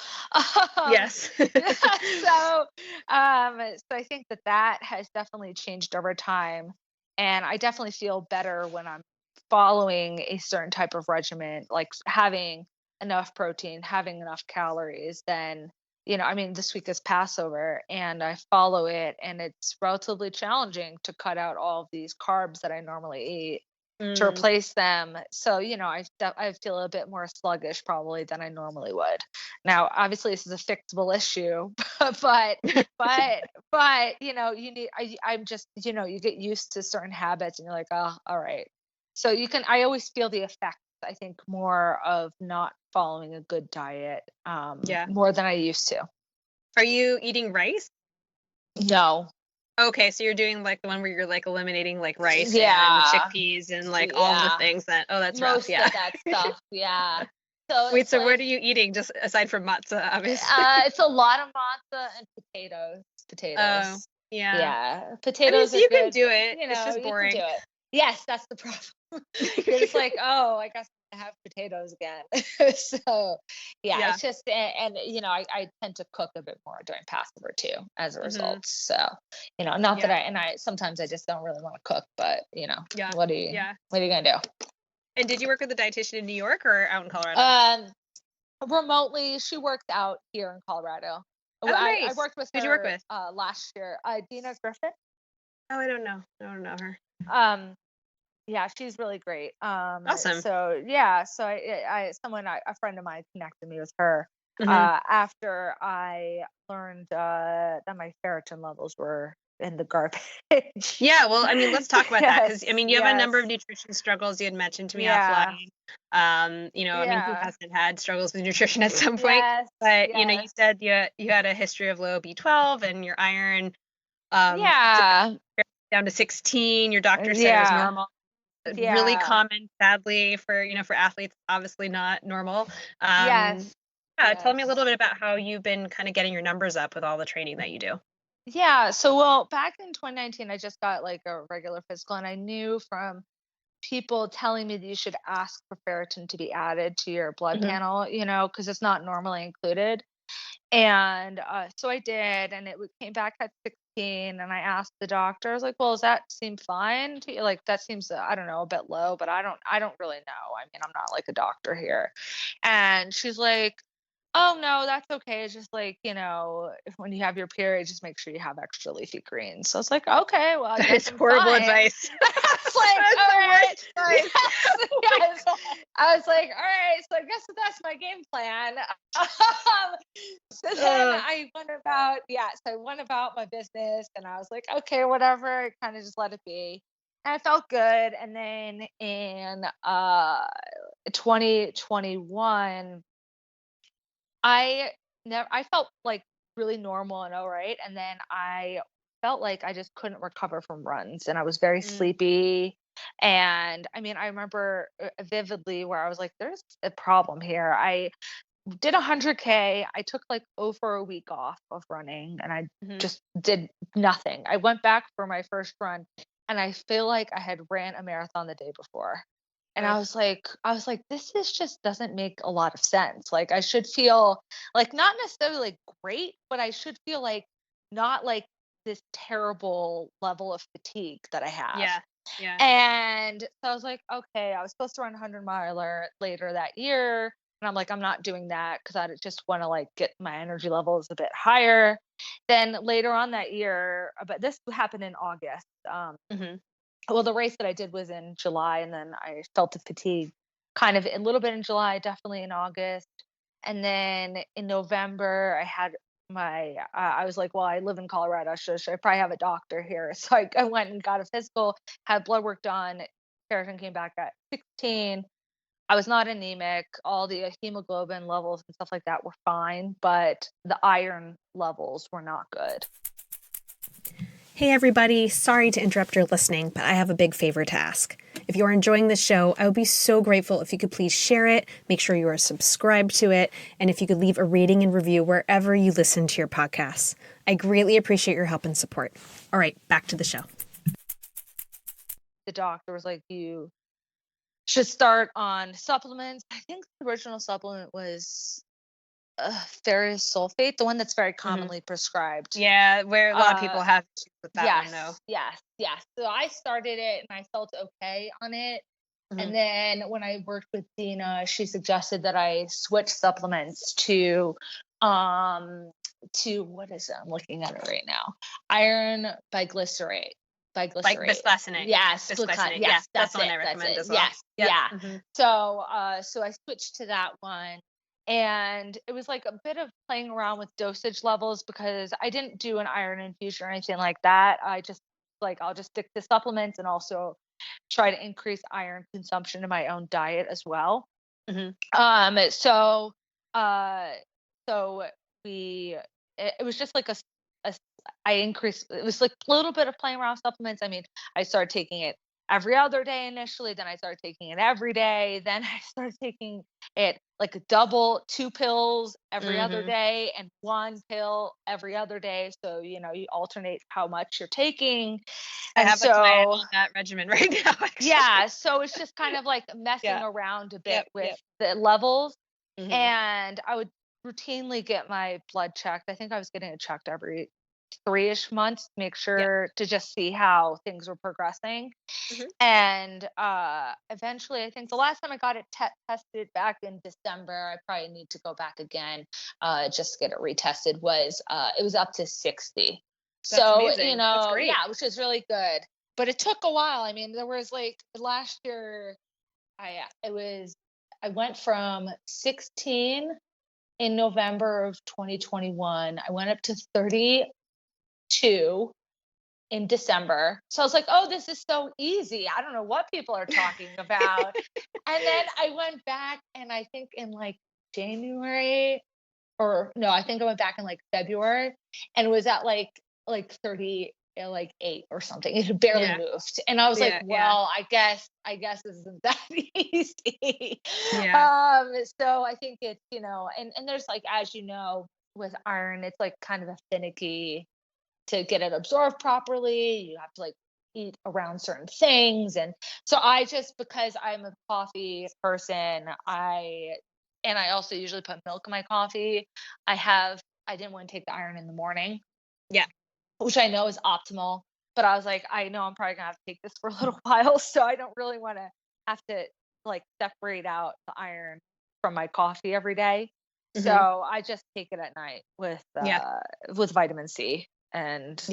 Yes. So I think that has definitely changed over time. And I definitely feel better when I'm following a certain type of regimen, like having enough protein, having enough calories, then, I mean, this week is Passover and I follow it, and it's relatively challenging to cut out all of these carbs that I normally eat to replace them. So, I feel a bit more sluggish probably than I normally would. Now, obviously this is a fixable issue, but, I'm just, you get used to certain habits and you're like, oh, all right. So I always feel the effects, I think, more of not following a good diet, more than I used to. Are you eating rice? No. Okay, so you're doing like the one where you're like eliminating like rice and chickpeas and like all the things that. Oh, that's rough. Most of that stuff. Yeah. So wait, so what are you eating just aside from matzah, obviously? It's a lot of matzah and potatoes. Oh, yeah. Yeah, potatoes. I mean, you good, can do it. But, it's just boring. You can do it. Yes, that's the problem. It's like, oh, I guess I have potatoes again. So yeah, it's just, and I tend to cook a bit more during Passover too, as a result. So not that I sometimes I just don't really want to cook, but what are you gonna do? And did you work with a dietitian in New York or out in Colorado? Remotely. She worked out here in Colorado. Oh, nice. I worked with her. Who'd you work with? Last year, Dina Griffin. Oh, I don't know her. Yeah, she's really great. Awesome. So yeah, a friend of mine connected me with her after I learned that my ferritin levels were in the garbage. Yeah, well, I mean, let's talk about that, because I mean, you have a number of nutrition struggles. You had mentioned to me offline. I mean, who hasn't had struggles with nutrition at some point? But you said you had a history of low B12 and your iron down to 16. Your doctor said it was normal. Really common, sadly, for athletes, obviously not normal. Tell me a little bit about how you've been kind of getting your numbers up with all the training that you do. Yeah, so back in 2019, I just got like a regular physical, and I knew from people telling me that you should ask for ferritin to be added to your blood panel, because it's not normally included. And so I did, and it came back at 16, and I asked the doctor, I was like, well, does that seem fine to you? Like, that seems, I don't know, a bit low, but I don't really know. I mean, I'm not like a doctor here. And she's like, oh no, that's okay. It's just like, when you have your period, just make sure you have extra leafy greens. So it's like, okay, well, that is horrible advice. It's like, all right. Yes. I was like, all right, so I guess that's my game plan. So then I went about my business, and I was like, okay, whatever. I kind of just let it be. And I felt good. And then in 2021, I felt like really normal and all right. And then I felt like I just couldn't recover from runs, and I was very sleepy. And I mean, I remember vividly where I was like, there's a problem here. I did 100K. I took like over a week off of running, and I just did nothing. I went back for my first run, and I feel like I had ran a marathon the day before. And I was like, this is just doesn't make a lot of sense. Like, I should feel like not necessarily like great, but I should feel like not like this terrible level of fatigue that I have. Yeah. And so I was like, okay, I was supposed to run 100-miler later that year. And I'm like, I'm not doing that because I just want to like get my energy levels a bit higher. Then later on that year, but this happened in August. Well, the race that I did was in July, and then I felt the fatigue kind of a little bit in July, definitely in August. And then in November, I had I was like, well, I live in Colorado, so I probably have a doctor here. So I went and got a physical, had blood work done. Ferritin came back at 16. I was not anemic. All the hemoglobin levels and stuff like that were fine, but the iron levels were not good. Hey everybody, sorry to interrupt your listening, but I have a big favor to ask. If you're enjoying this show, I would be so grateful if you could please share it, make sure you are subscribed to it, and if you could leave a rating and review wherever you listen to your podcasts. I greatly appreciate your help and support. All right, back to the show. The doctor was like, you should start on supplements. I think the original supplement was ferrous sulfate, the one that's very commonly prescribed. Yeah, where a lot of people have with that one, though. Yes. So I started it, and I felt okay on it. And then when I worked with Dina, she suggested that I switch supplements to what is it? I'm looking at it right now. Iron biglycerate. Bisglycinate. Yes, bisglycinate. yes, that's the one it. I recommend That's as it. well. Yes, yeah. So I switched to that one, and it was like a bit of playing around with dosage levels because I didn't do an iron infusion or anything like that. I just I'll just stick to supplements and also try to increase iron consumption in my own diet as well. So it was just like I increased, it was like a little bit of playing around with supplements. I mean, I started taking it every other day initially, then I started taking it every day, then I started taking it like a double, 2 pills every other day and 1 pill every other day. So, you alternate how much you're taking. I have that regimen right now, actually. Yeah. So it's just kind of like messing around a bit with the levels. And I would routinely get my blood checked. I think I was getting it checked every 3-ish months to make sure to just see how things were progressing. And eventually, I think the last time I got it tested back in December, I probably need to go back again just to get it retested, it was up to 60. That's amazing. That's great. Yeah, which is really good. But it took a while. I mean, there was like last year, I went from 16 in November of 2021. I went up to 32 in December. So I was like, oh, this is so easy. I don't know what people are talking about. And then I went back, and I think in like January, or no, I think I went back in like February, and was at like 30, like 8 or something. It had barely moved. And I was like, well, I guess this isn't that easy. So I think it's, and there's like, as you know, with iron, it's like kind of a finicky to get it absorbed properly. You have to like eat around certain things. And so because I'm a coffee person, I also usually put milk in my coffee. I didn't want to take the iron in the morning. Yeah. Which I know is optimal, but I was like, I know I'm probably gonna have to take this for a little while. So I don't really want to have to like separate out the iron from my coffee every day. So I just take it at night with vitamin C and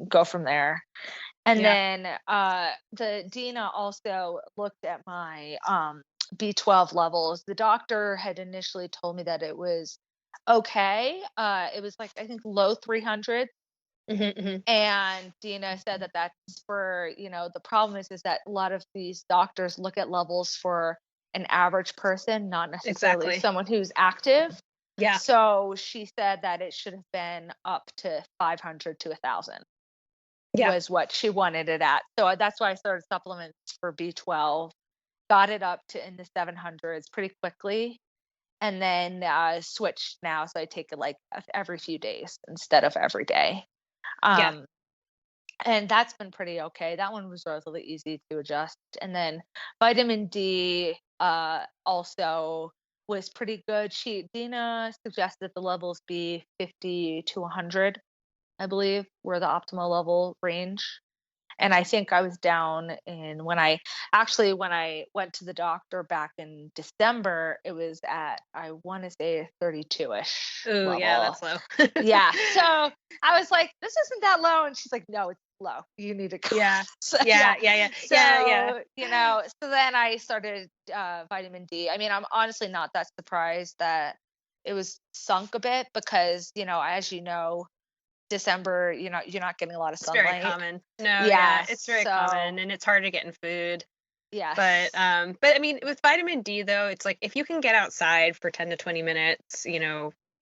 go from there. And then the Dina also looked at my B12 levels. The doctor had initially told me that it was okay. It was like, I think, low 300s. And Dina said that that's for, the problem is that a lot of these doctors look at levels for an average person, not necessarily someone who's active. Yeah. So she said that it should have been up to 500 to 1,000 was what she wanted it at. So that's why I started supplements for B12, got it up to in the 700s pretty quickly, and then switched now. So I take it like every few days instead of every day. And that's been pretty okay. That one was relatively easy to adjust. And then vitamin D also was pretty good. Dina suggested the levels be 50 to 100, I believe, were the optimal level range. And I think I was down when I went to the doctor back in December, it was at, I want to say, 32-ish. Oh, yeah, that's low. Yeah. So I was like, this isn't that low. And she's like, no, it's low. You need to go. Yeah. So, So, so then I started vitamin D. I mean, I'm honestly not that surprised that it was sunk a bit because, as you know, December, you're not getting a lot of sunlight. It's very common. No, it's very common, and it's hard to get in food. Yeah. But I mean, with vitamin D though, it's like if you can get outside for 10 to 20 minutes,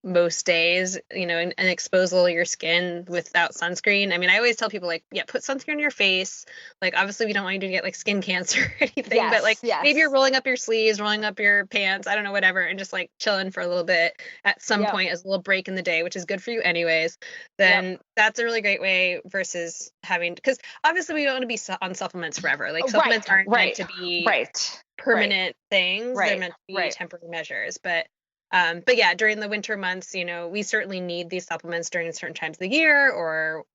most days, and expose a little of your skin without sunscreen. I mean, I always tell people like, put sunscreen on your face. Like, obviously we don't want you to get like skin cancer or anything, but like maybe you're rolling up your sleeves, rolling up your pants, I don't know, whatever, and just like chilling for a little bit at some point as a little break in the day, which is good for you anyways. Then that's a really great way versus because obviously we don't want to be on supplements forever. Like supplements aren't meant to be permanent things. They're meant to be temporary measures, but yeah, during the winter months, we certainly need these supplements during certain times of the year or,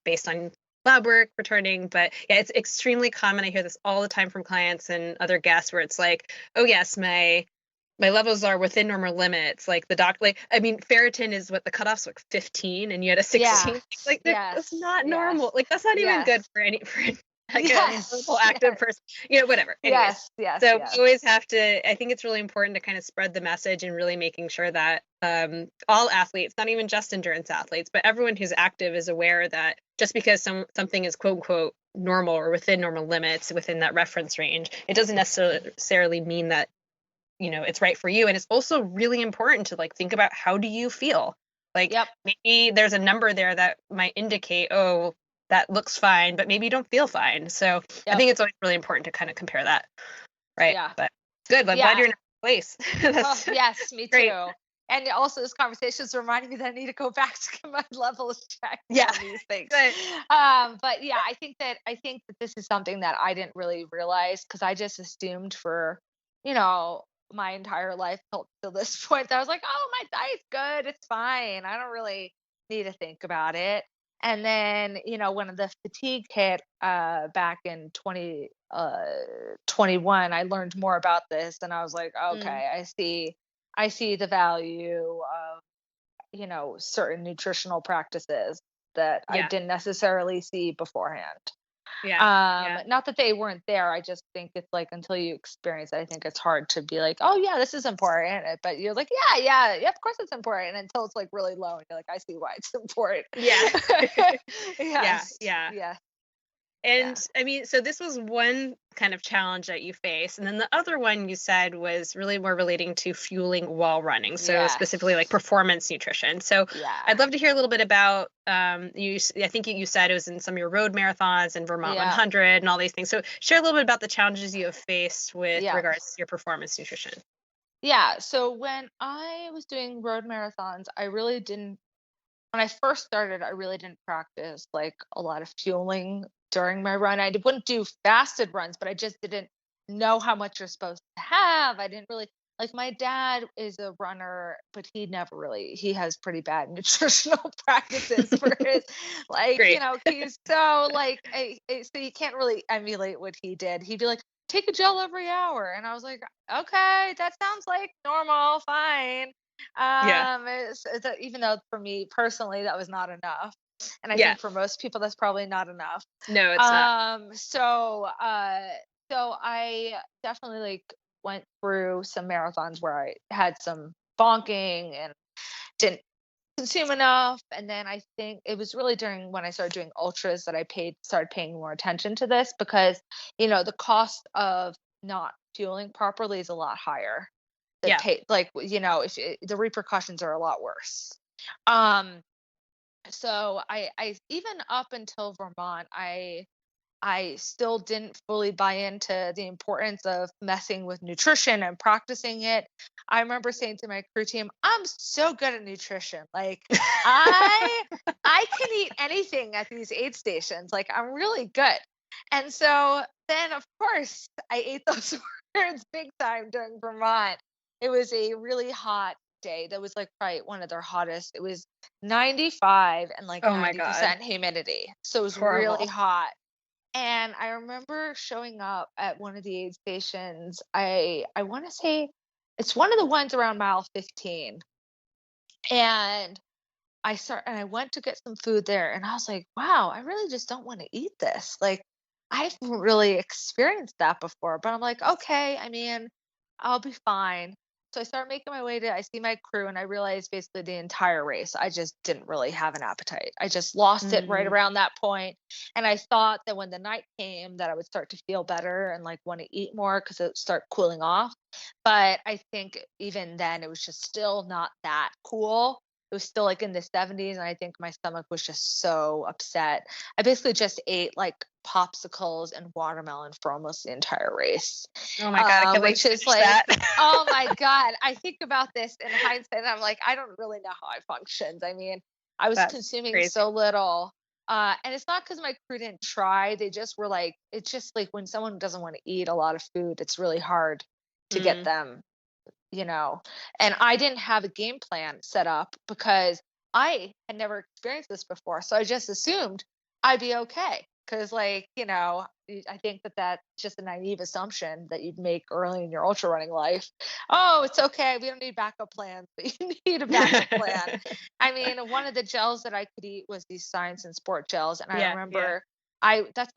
based on lab work returning. But yeah, it's extremely common. I hear this all the time from clients and other guests where it's like, oh yes, my levels are within normal limits. Like the doctor, like, I mean, ferritin is what the cutoff's like 15 and you had a 16. Like that's not normal. Like that's not even good for like a normal active person, whatever. Anyways, so we always have to, I think it's really important to kind of spread the message and really making sure that all athletes, not even just endurance athletes, but everyone who's active is aware that just because something is quote unquote normal or within normal limits, within that reference range, it doesn't necessarily mean that it's right for you. And it's also really important to like think about, how do you feel? Like maybe there's a number there that might indicate, oh, that looks fine, but maybe you don't feel fine. So I think it's always really important to kind of compare that. Right. Yeah. But good. I'm glad you're in a place. Yes, me too. And also this conversation is reminding me that I need to go back to get my levels checked on these things. But yeah, I think that this is something that I didn't really realize, because I just assumed for, my entire life up to this point that I was like, oh, my diet's good, it's fine, I don't really need to think about it. And then when the fatigue hit back in 2021, I learned more about this, and I was like, okay, I see the value of certain nutritional practices that I didn't necessarily see beforehand. Not that they weren't there. I just think it's like, until you experience it, I think it's hard to be like, oh yeah, this is important. But you're like, yeah, of course it's important, until it's like really low and you're like, I see why it's important. Yeah. And I mean, so this was one kind of challenge that you faced. And then the other one you said was really more relating to fueling while running. So specifically like performance nutrition. So I'd love to hear a little bit about, I think you said it was in some of your road marathons and Vermont 100 and all these things. So share a little bit about the challenges you have faced with regards to your performance nutrition. Yeah. So when I was doing road marathons, when I first started, I really didn't practice like a lot of fueling during my run. I wouldn't do fasted runs, but I just didn't know how much you're supposed to have. I didn't really, like, my dad is a runner, but he has pretty bad nutritional practices for his, like, he's so like, so you can't really emulate what he did. He'd be like, take a gel every hour. And I was like, okay, that sounds like normal, fine. Even though for me personally, that was not enough. And I think for most people, that's probably not enough. No, it's not. So I definitely like went through some marathons where I had some bonking and didn't consume enough. And then I think it was really during when I started doing ultras that I started paying more attention to this, because, the cost of not fueling properly is a lot higher. If the repercussions are a lot worse. So I even up until Vermont, I still didn't fully buy into the importance of messing with nutrition and practicing it. I remember saying to my crew team, I'm so good at nutrition. Like I can eat anything at these aid stations. Like I'm really good. And so then of course I ate those words big time during Vermont. It was a really hot day. That was like probably one of their hottest. It was 95 and like 90% humidity. So it was really hot. And I remember showing up at one of the aid stations. I want to say it's one of the ones around mile 15. And I went to get some food there, and I was like, wow, I really just don't want to eat this. Like I haven't really experienced that before, but I'm like, okay, I mean, I'll be fine. So I start making my way I see my crew, and I realized basically the entire race, I just didn't really have an appetite. I just lost it right around that point. And I thought that when the night came that I would start to feel better and like want to eat more because it would start cooling off. But I think even then it was just still not that cool. It was still like in the 70s, and I think my stomach was just so upset. I basically just ate like popsicles and watermelon for almost the entire race. Oh my God, which is like that. Oh my God, I think about this in hindsight and I'm like, I don't really know how I functioned. I mean, I was consuming so little. And it's not because my crew didn't try. They just were like, it's just like when someone doesn't want to eat a lot of food, it's really hard to get them, and I didn't have a game plan set up because I had never experienced this before. So I just assumed I'd be okay. Because, like, I think that that's just a naive assumption that you'd make early in your ultra running life. Oh, it's okay. We don't need backup plans, but you need a backup plan. I mean, one of the gels that I could eat was these Science and Sport gels. And I remember that's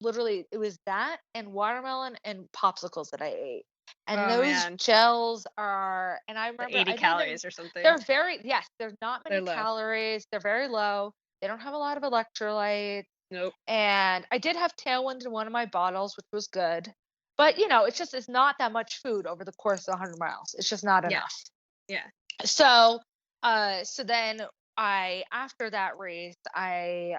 literally, it was that and watermelon and popsicles that I ate. And those gels are, and I remember 80 calories or something. There's not many calories. They're very low. They don't have a lot of electrolytes. Nope. And I did have Tailwind in one of my bottles, which was good. But, it's not that much food over the course of 100 miles. It's just not enough. Yeah. So then after that race, I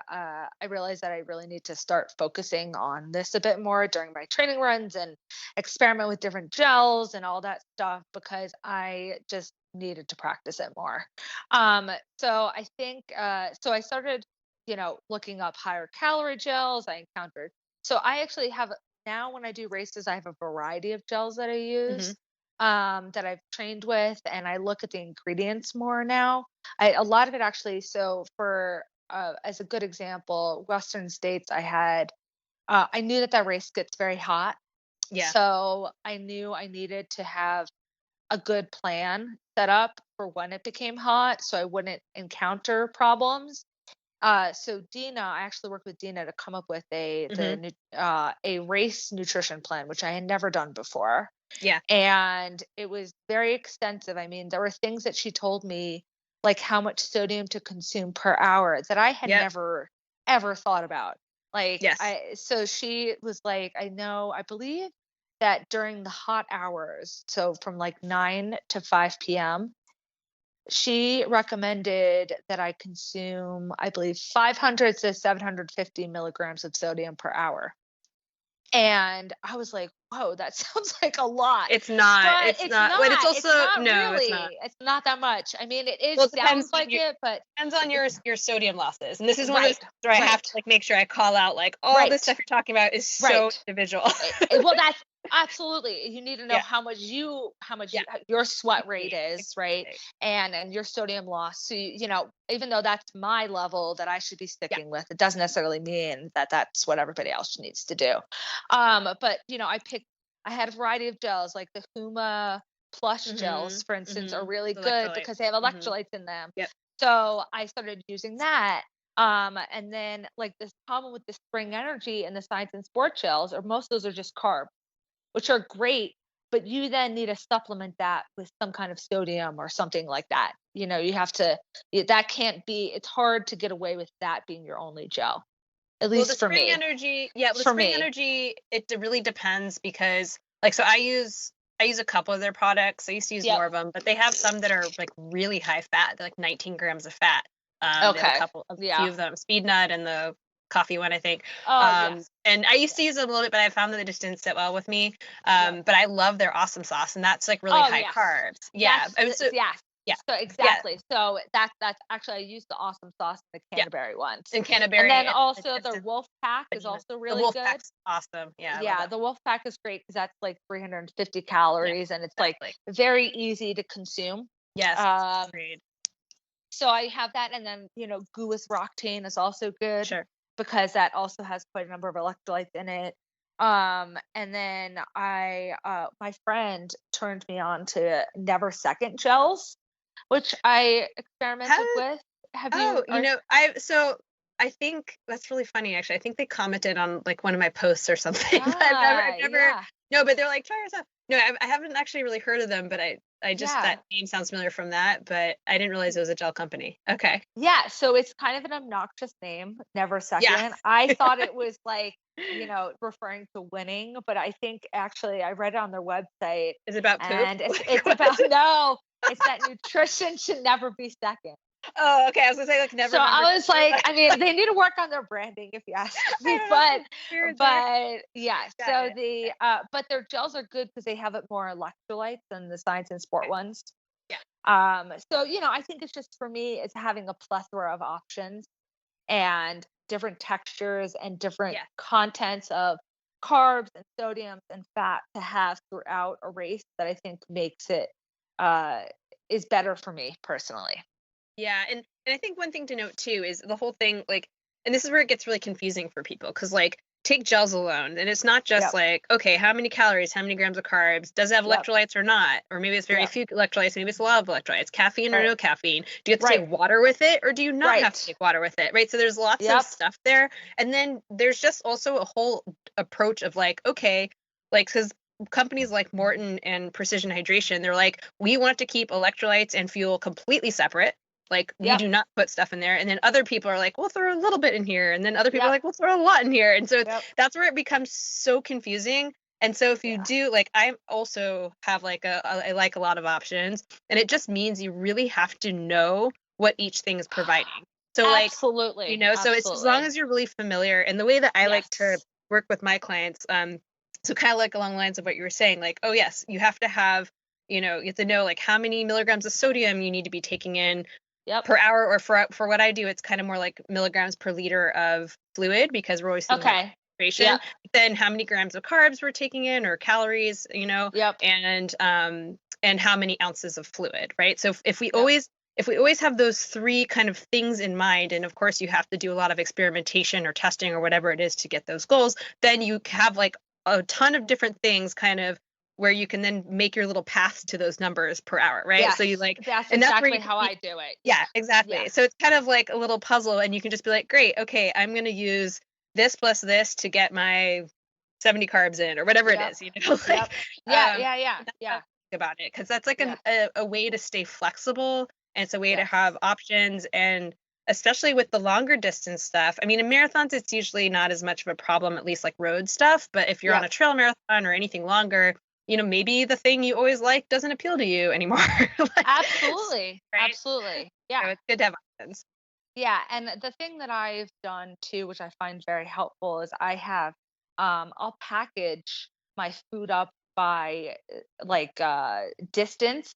realized that I really need to start focusing on this a bit more during my training runs and experiment with different gels and all that stuff, because I just needed to practice it more. So I think, so I started, looking up higher calorie gels. I encountered, so I actually have now, when I do races, I have a variety of gels that I use. That I've trained with, and I look at the ingredients more now. A lot of it actually. So for as a good example, Western States, I knew that race gets very hot. Yeah. So I knew I needed to have a good plan set up for when it became hot, so I wouldn't encounter problems. So Dina, I actually worked with Dina to come up with a race nutrition plan, which I had never done before. Yeah. And it was very extensive. I mean, there were things that she told me, like how much sodium to consume per hour, that I had never ever thought about. Like, so she was like, I believe that during the hot hours, so from like 9 to 5 p.m., she recommended that I consume, I believe, 500 to 750 milligrams of sodium per hour. And I was like, whoa, that sounds like a lot. It's not. But it's not that much. I mean, it sounds like it, but depends on your sodium losses. And this is one of those where I have to make sure I call out all this stuff you're talking about is so individual. Well, that's absolutely. You need to know how much your sweat rate is, right? And your sodium loss. So even though that's my level that I should be sticking with, it doesn't necessarily mean that that's what everybody else needs to do. But I had a variety of gels, like the Huma Plus gels, for instance, are really good because they have electrolytes in them. Yep. So I started using that. And then, like, this problem with the Spring Energy and the Science and Sport gels, or most of those are just carbs, which are great, but you then need to supplement that with some kind of sodium or something like that. You have to, that can't be, it's hard to get away with that being your only gel. At least for me. Energy, the Spring Energy, it really depends, because so I use a couple of their products. I used to use more of them, but they have some that are like really high fat. They're like 19 grams of fat. They have a few of them, Speed Nut and the coffee one, I think. And I used to use them a little bit, but I found that they just didn't sit well with me. But I love their Awesome Sauce, and that's like really high carbs. So exactly. So that's actually, I used the Awesome Sauce and the Canterbury ones. And Canterbury. And then also the Wolf Pack is also really good. The Wolf Pack's awesome. Yeah, the Wolf Pack is great because that's like 350 calories, and it's like very easy to consume. Yes. Agreed. So I have that, and then Goo with Roctane is also good. Sure. Because that also has quite a number of electrolytes in it. And then my friend turned me on to Never Second gels, which I experimented with. I think that's really funny, actually. I think they commented on like one of my posts or something. I've never no, but they're like, try yourself. No, I haven't actually really heard of them, but I just, that name sounds familiar from that, but I didn't realize it was a gel company. Okay. Yeah. So it's kind of an obnoxious name, Never Second. Yeah. I thought it was like, referring to winning, but I think actually I read it on their website. Is it about poop? And it's about, no, it's that nutrition should never be second. Oh, okay. I was gonna say never. So I was like, I mean, they need to work on their branding, if you ask me. But yeah. So but their gels are good because they have it more electrolytes than the Science and Sport ones. Yeah. So I think it's just, for me, it's having a plethora of options and different textures and different contents of carbs and sodiums and fat to have throughout a race that I think makes it is better for me personally. Yeah, and I think one thing to note too is the whole thing, like, and this is where it gets really confusing for people, because like take gels alone, and it's not just like, okay, how many calories, how many grams of carbs, does it have electrolytes or not, or maybe it's very few electrolytes, maybe it's a lot of electrolytes, caffeine or no caffeine, do you have to take water with it, or do you not have to take water with it, right? So there's lots of stuff there, and then there's just also a whole approach of like, okay, like, because companies like Morton and Precision Hydration, they're like, we want to keep electrolytes and fuel completely separate. Like, we do not put stuff in there. And then other people are like, we'll throw a little bit in here. And then other people are like, we'll throw a lot in here. And so that's where it becomes so confusing. And so if you do, like, I also have like I like a lot of options. And it just means you really have to know what each thing is providing. So like, absolutely, you know, so it's as long as you're really familiar. And the way that I like to work with my clients, so kind of like along the lines of what you were saying, like, oh yes, you have to have, you know, you have to know like how many milligrams of sodium you need to be taking in per hour, or for what I do, it's kind of more like milligrams per liter of fluid, because we're always thinking about hydration. Then how many grams of carbs we're taking in, or calories, you know, and how many ounces of fluid, right? So if we always have those three kind of things in mind, and of course you have to do a lot of experimentation or testing or whatever it is to get those goals, then you have like a ton of different things kind of where you can then make your little paths to those numbers per hour, right? Yes, so you like, that's and exactly that's how I do it. Yeah, exactly. Yeah. So it's kind of like a little puzzle, and you can just be like, great, okay, I'm going to use this plus this to get my 70 carbs in, or whatever it is, you know? Like, yeah. About it, because that's like a way to stay flexible, and it's a way to have options. And especially with the longer distance stuff, I mean, in marathons it's usually not as much of a problem, at least like road stuff, but if you're on a trail marathon or anything longer, you know, maybe the thing you always like doesn't appeal to you anymore. Like, absolutely, right? absolutely, yeah. So it's good to have options. Yeah, and the thing that I've done too, which I find very helpful, is I have I'll package my food up by distance.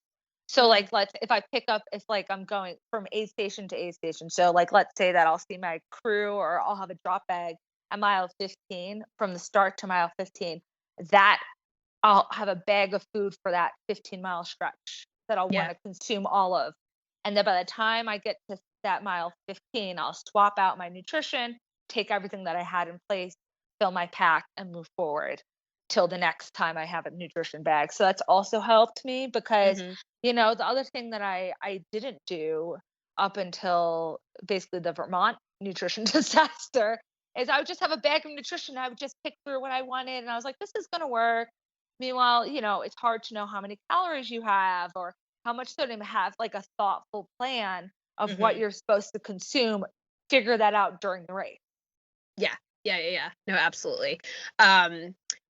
So like if I pick up, if like I'm going from A station to A station. So like let's say that I'll see my crew, or I'll have a drop bag at mile 15, from the start to mile 15. That I'll have a bag of food for that 15-mile stretch that I'll want to consume all of. And then by the time I get to that mile 15, I'll swap out my nutrition, take everything that I had in place, fill my pack, and move forward till the next time I have a nutrition bag. So that's also helped me, because, you know, the other thing that I didn't do up until basically the Vermont nutrition disaster is I would just have a bag of nutrition. I would just pick through what I wanted, and I was like, this is going to work. Meanwhile, you know, it's hard to know how many calories you have, or how much sodium. Have like a thoughtful plan of what you're supposed to consume. Figure that out during the race. Yeah. No, absolutely.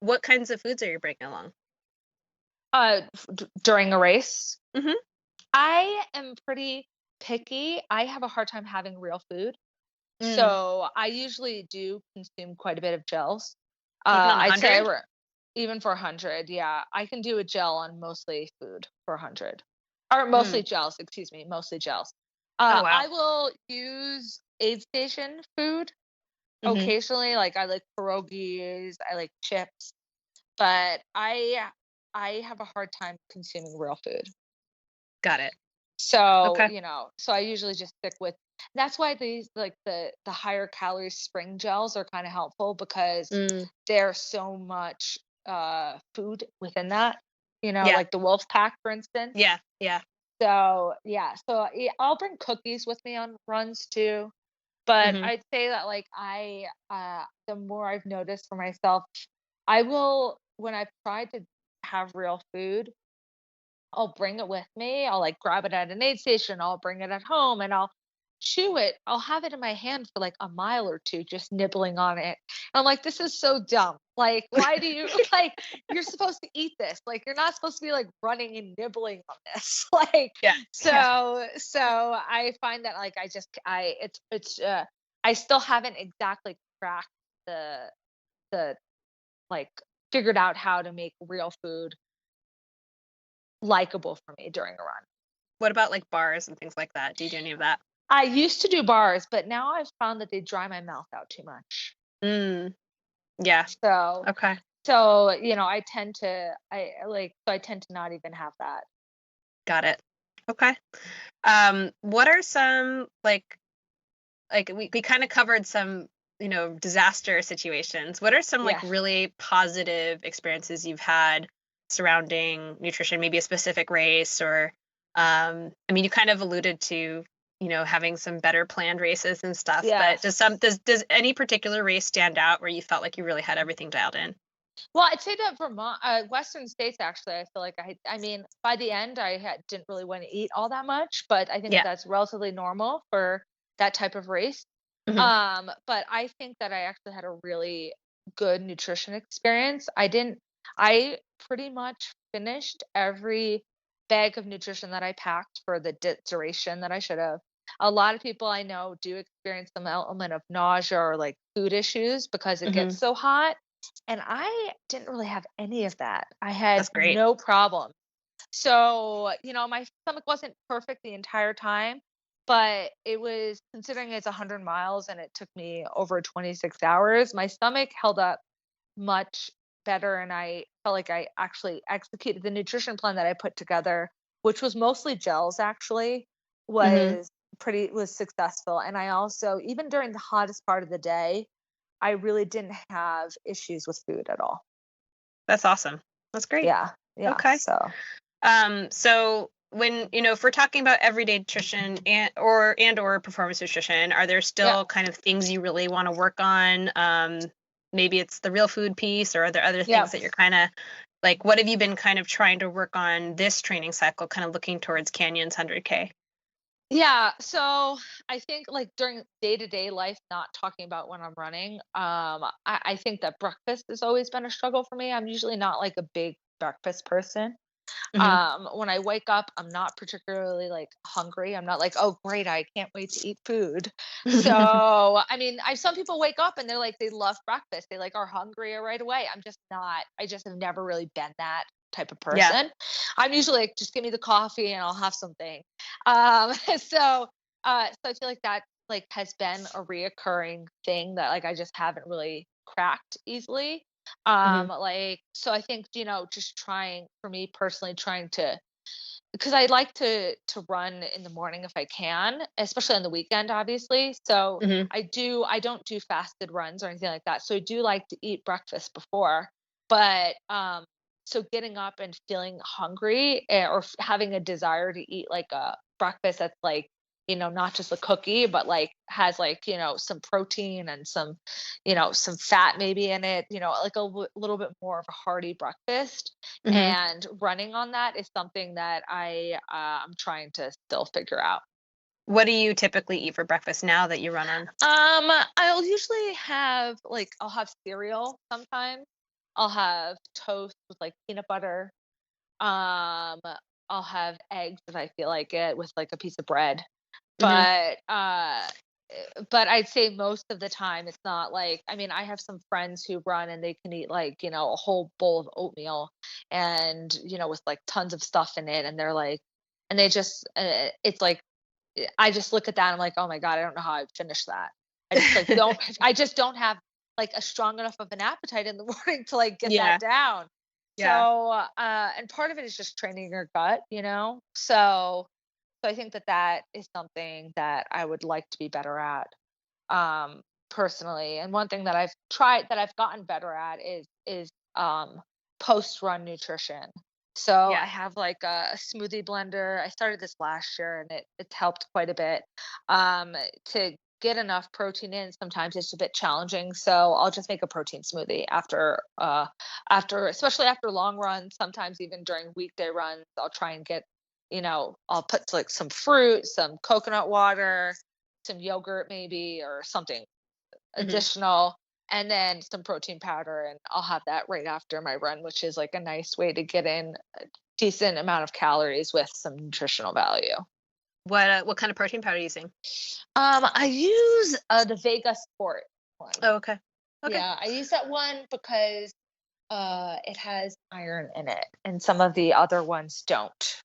What kinds of foods are you bringing along? During a race? I am pretty picky. I have a hard time having real food. So I usually do consume quite a bit of gels. I'd say even for 100, yeah, I can do a gel on mostly food for 100, or mostly gels. Excuse me, mostly gels. Oh, wow. I will use aid station food occasionally. Like I like pierogies, I like chips, but I have a hard time consuming real food. Got it. So, you know, so I usually just stick with. That's why these, like the higher calorie spring gels, are kind of helpful, because there's so much food within that, you know, like the Wolf Pack, for instance. So I'll bring cookies with me on runs too, but I'd say that like the more I've noticed for myself, I will, when I've tried to have real food, I'll bring it with me. I'll like grab it at an aid station. I'll bring it at home, and I'll chew it. I'll have it in my hand for like a mile or two, just nibbling on it. And I'm like, this is so dumb. Like, why do you like, you're supposed to eat this. Like, you're not supposed to be like running and nibbling on this. Like, so I find that like, I still haven't exactly cracked the like figured out how to make real food likable for me during a run. What about like bars and things like that? Do you do any of that? I used to do bars, but now I've found that they dry my mouth out too much. Yeah. So, you know, I tend to not even have that. Got it. Okay. What are some like like we kind of covered some, disaster situations. What are some like really positive experiences you've had surrounding nutrition, maybe a specific race or, I mean, you kind of alluded to, having some better planned races and stuff, but does any particular race stand out where you felt like you really had everything dialed in? Well, I'd say that Vermont, Western states, actually, I feel like I mean, by the end, didn't really want to eat all that much, but I think that's relatively normal for that type of race. Mm-hmm. But I think that I actually had a really good nutrition experience. I pretty much finished every bag of nutrition that I packed for the duration that I should have. A lot of people I know do experience some element of nausea or like food issues because it gets so hot. And I didn't really have any of that. I had That's great. no problem. So, my stomach wasn't perfect the entire time, but it was, considering it's 100 miles and it took me over 26 hours, my stomach held up much better. And I felt like I actually executed the nutrition plan that I put together, which was mostly gels actually, was successful. And I also, even during the hottest part of the day, I really didn't have issues with food at all. That's awesome. That's great. Yeah. Okay. So when, if we're talking about everyday nutrition and or performance nutrition, are there still kind of things you really want to work on? Maybe it's the real food piece, or are there other things that you're kind of like, what have you been kind of trying to work on this training cycle, kind of looking towards Canyon's 100K? Yeah. So I think like during day-to-day life, not talking about when I'm running, I think that breakfast has always been a struggle for me. I'm usually not like a big breakfast person. When I wake up, I'm not particularly like hungry. I'm not like, oh great, I can't wait to eat food. So I mean, some people wake up and they're like, they love breakfast. They like are hungry right away. I'm just not. I just have never really been that type of person. Yeah. I'm usually like, just give me the coffee and I'll have something. So I feel like that like has been a reoccurring thing that like I just haven't really cracked easily. Like, so I think, just trying, for me personally, trying to, because I like to run in the morning if I can, especially on the weekend, obviously. So I don't do fasted runs or anything like that. So I do like to eat breakfast before, but so getting up and feeling hungry, or having a desire to eat like a breakfast that's like, not just a cookie, but like has like, some protein and some fat maybe in it, like a little bit more of a hearty breakfast. And running on that is something that I'm trying to still figure out. What do you typically eat for breakfast now that you run on? I'll usually have like, I'll have cereal sometimes. I'll have toast with like peanut butter. Um, I'll have eggs if I feel like it, with like a piece of bread. But I'd say most of the time it's not like, I mean, I have some friends who run and they can eat like, a whole bowl of oatmeal and, with like tons of stuff in it. And they're like, and they just, it's like, I just look at that and I'm like, oh my God, I don't know how I finished that. I just don't have like a strong enough of an appetite in the morning to like get that down. Yeah. So, and part of it is just training your gut, so I think that is something that I would like to be better at, personally. And one thing that I've gotten better at is post-run nutrition. So I have like a smoothie blender. I started this last year and it's helped quite a bit. To get enough protein in, sometimes it's a bit challenging. So I'll just make a protein smoothie especially after long runs, sometimes even during weekday runs, I'll try and get, I'll put like some fruit, some coconut water, some yogurt maybe, or something additional, and then some protein powder. And I'll have that right after my run, which is like a nice way to get in a decent amount of calories with some nutritional value. What kind of protein powder are you using? I use the Vega Sport one. Oh, okay. Yeah, I use that one because it has iron in it, and some of the other ones don't.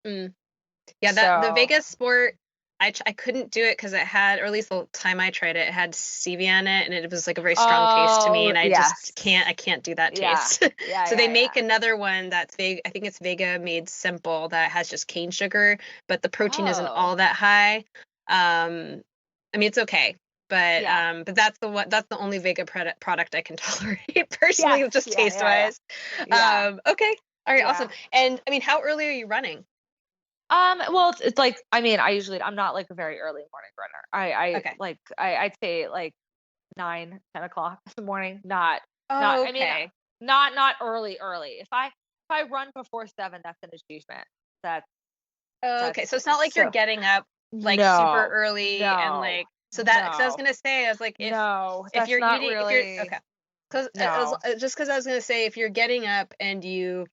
Yeah, the Vegas Sport, I couldn't do it because it had, or at least the time I tried it, it had stevia in it, and it was like a very strong taste to me, and I just can't do that taste. So they make another one that's I think it's Vega Made Simple, that has just cane sugar, but the protein isn't all that high. I mean, it's okay. But that's the only Vega product I can tolerate personally, Yes, just taste wise. Okay. All right, awesome. And I mean, how early are you running? Well, it's like, I mean, I'm not like a very early morning runner. Okay. I'd say like 9, 10 o'clock in the morning. Oh, I mean, okay. not early. If I run before 7, that's an achievement. That's Okay. So it's not like you're getting up like super early and like, so I was gonna say, I was like, if you're not eating, really. if you're okay, because I was gonna say, if you're getting up and you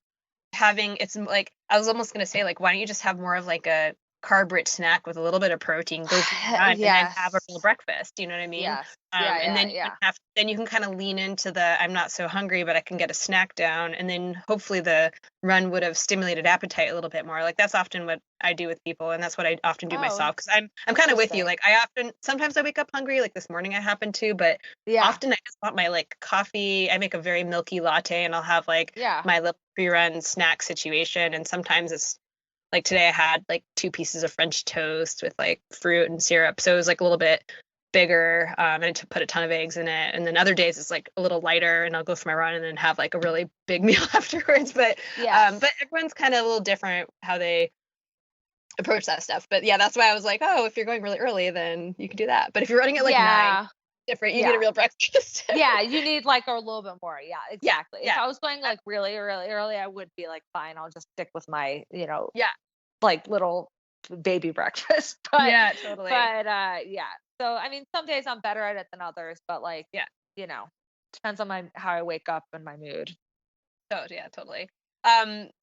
having, it's like, I was almost gonna say, like, why don't you just have more of like a carb rich snack with a little bit of protein, go for your run, and then have a real breakfast. You know what I mean? Yes. And then you can kind of lean into the, I'm not so hungry, but I can get a snack down, and then hopefully the run would have stimulated appetite a little bit more. Like, that's often what I do with people, and that's what I often do myself, because I'm kind of with you. Like, sometimes I wake up hungry. Like this morning I happened to, but often I just want my like coffee. I make a very milky latte, and I'll have like my little pre-run snack situation, and sometimes it's like today I had like 2 pieces of French toast with like fruit and syrup. So it was like a little bit bigger, and to put a ton of eggs in it. And then other days it's like a little lighter, and I'll go for my run and then have like a really big meal afterwards. But everyone's kind of a little different how they approach that stuff. But yeah, that's why I was like, oh, if you're going really early, then you can do that. But if you're running at like 9, different, you need a real breakfast. You need like a little bit more. Yeah, exactly. If I was going like really early, I would be like, fine, I'll just stick with my, like little baby breakfast. But totally. But so I mean, some days I'm better at it than others, but like depends on how I wake up and my mood. Oh yeah, totally.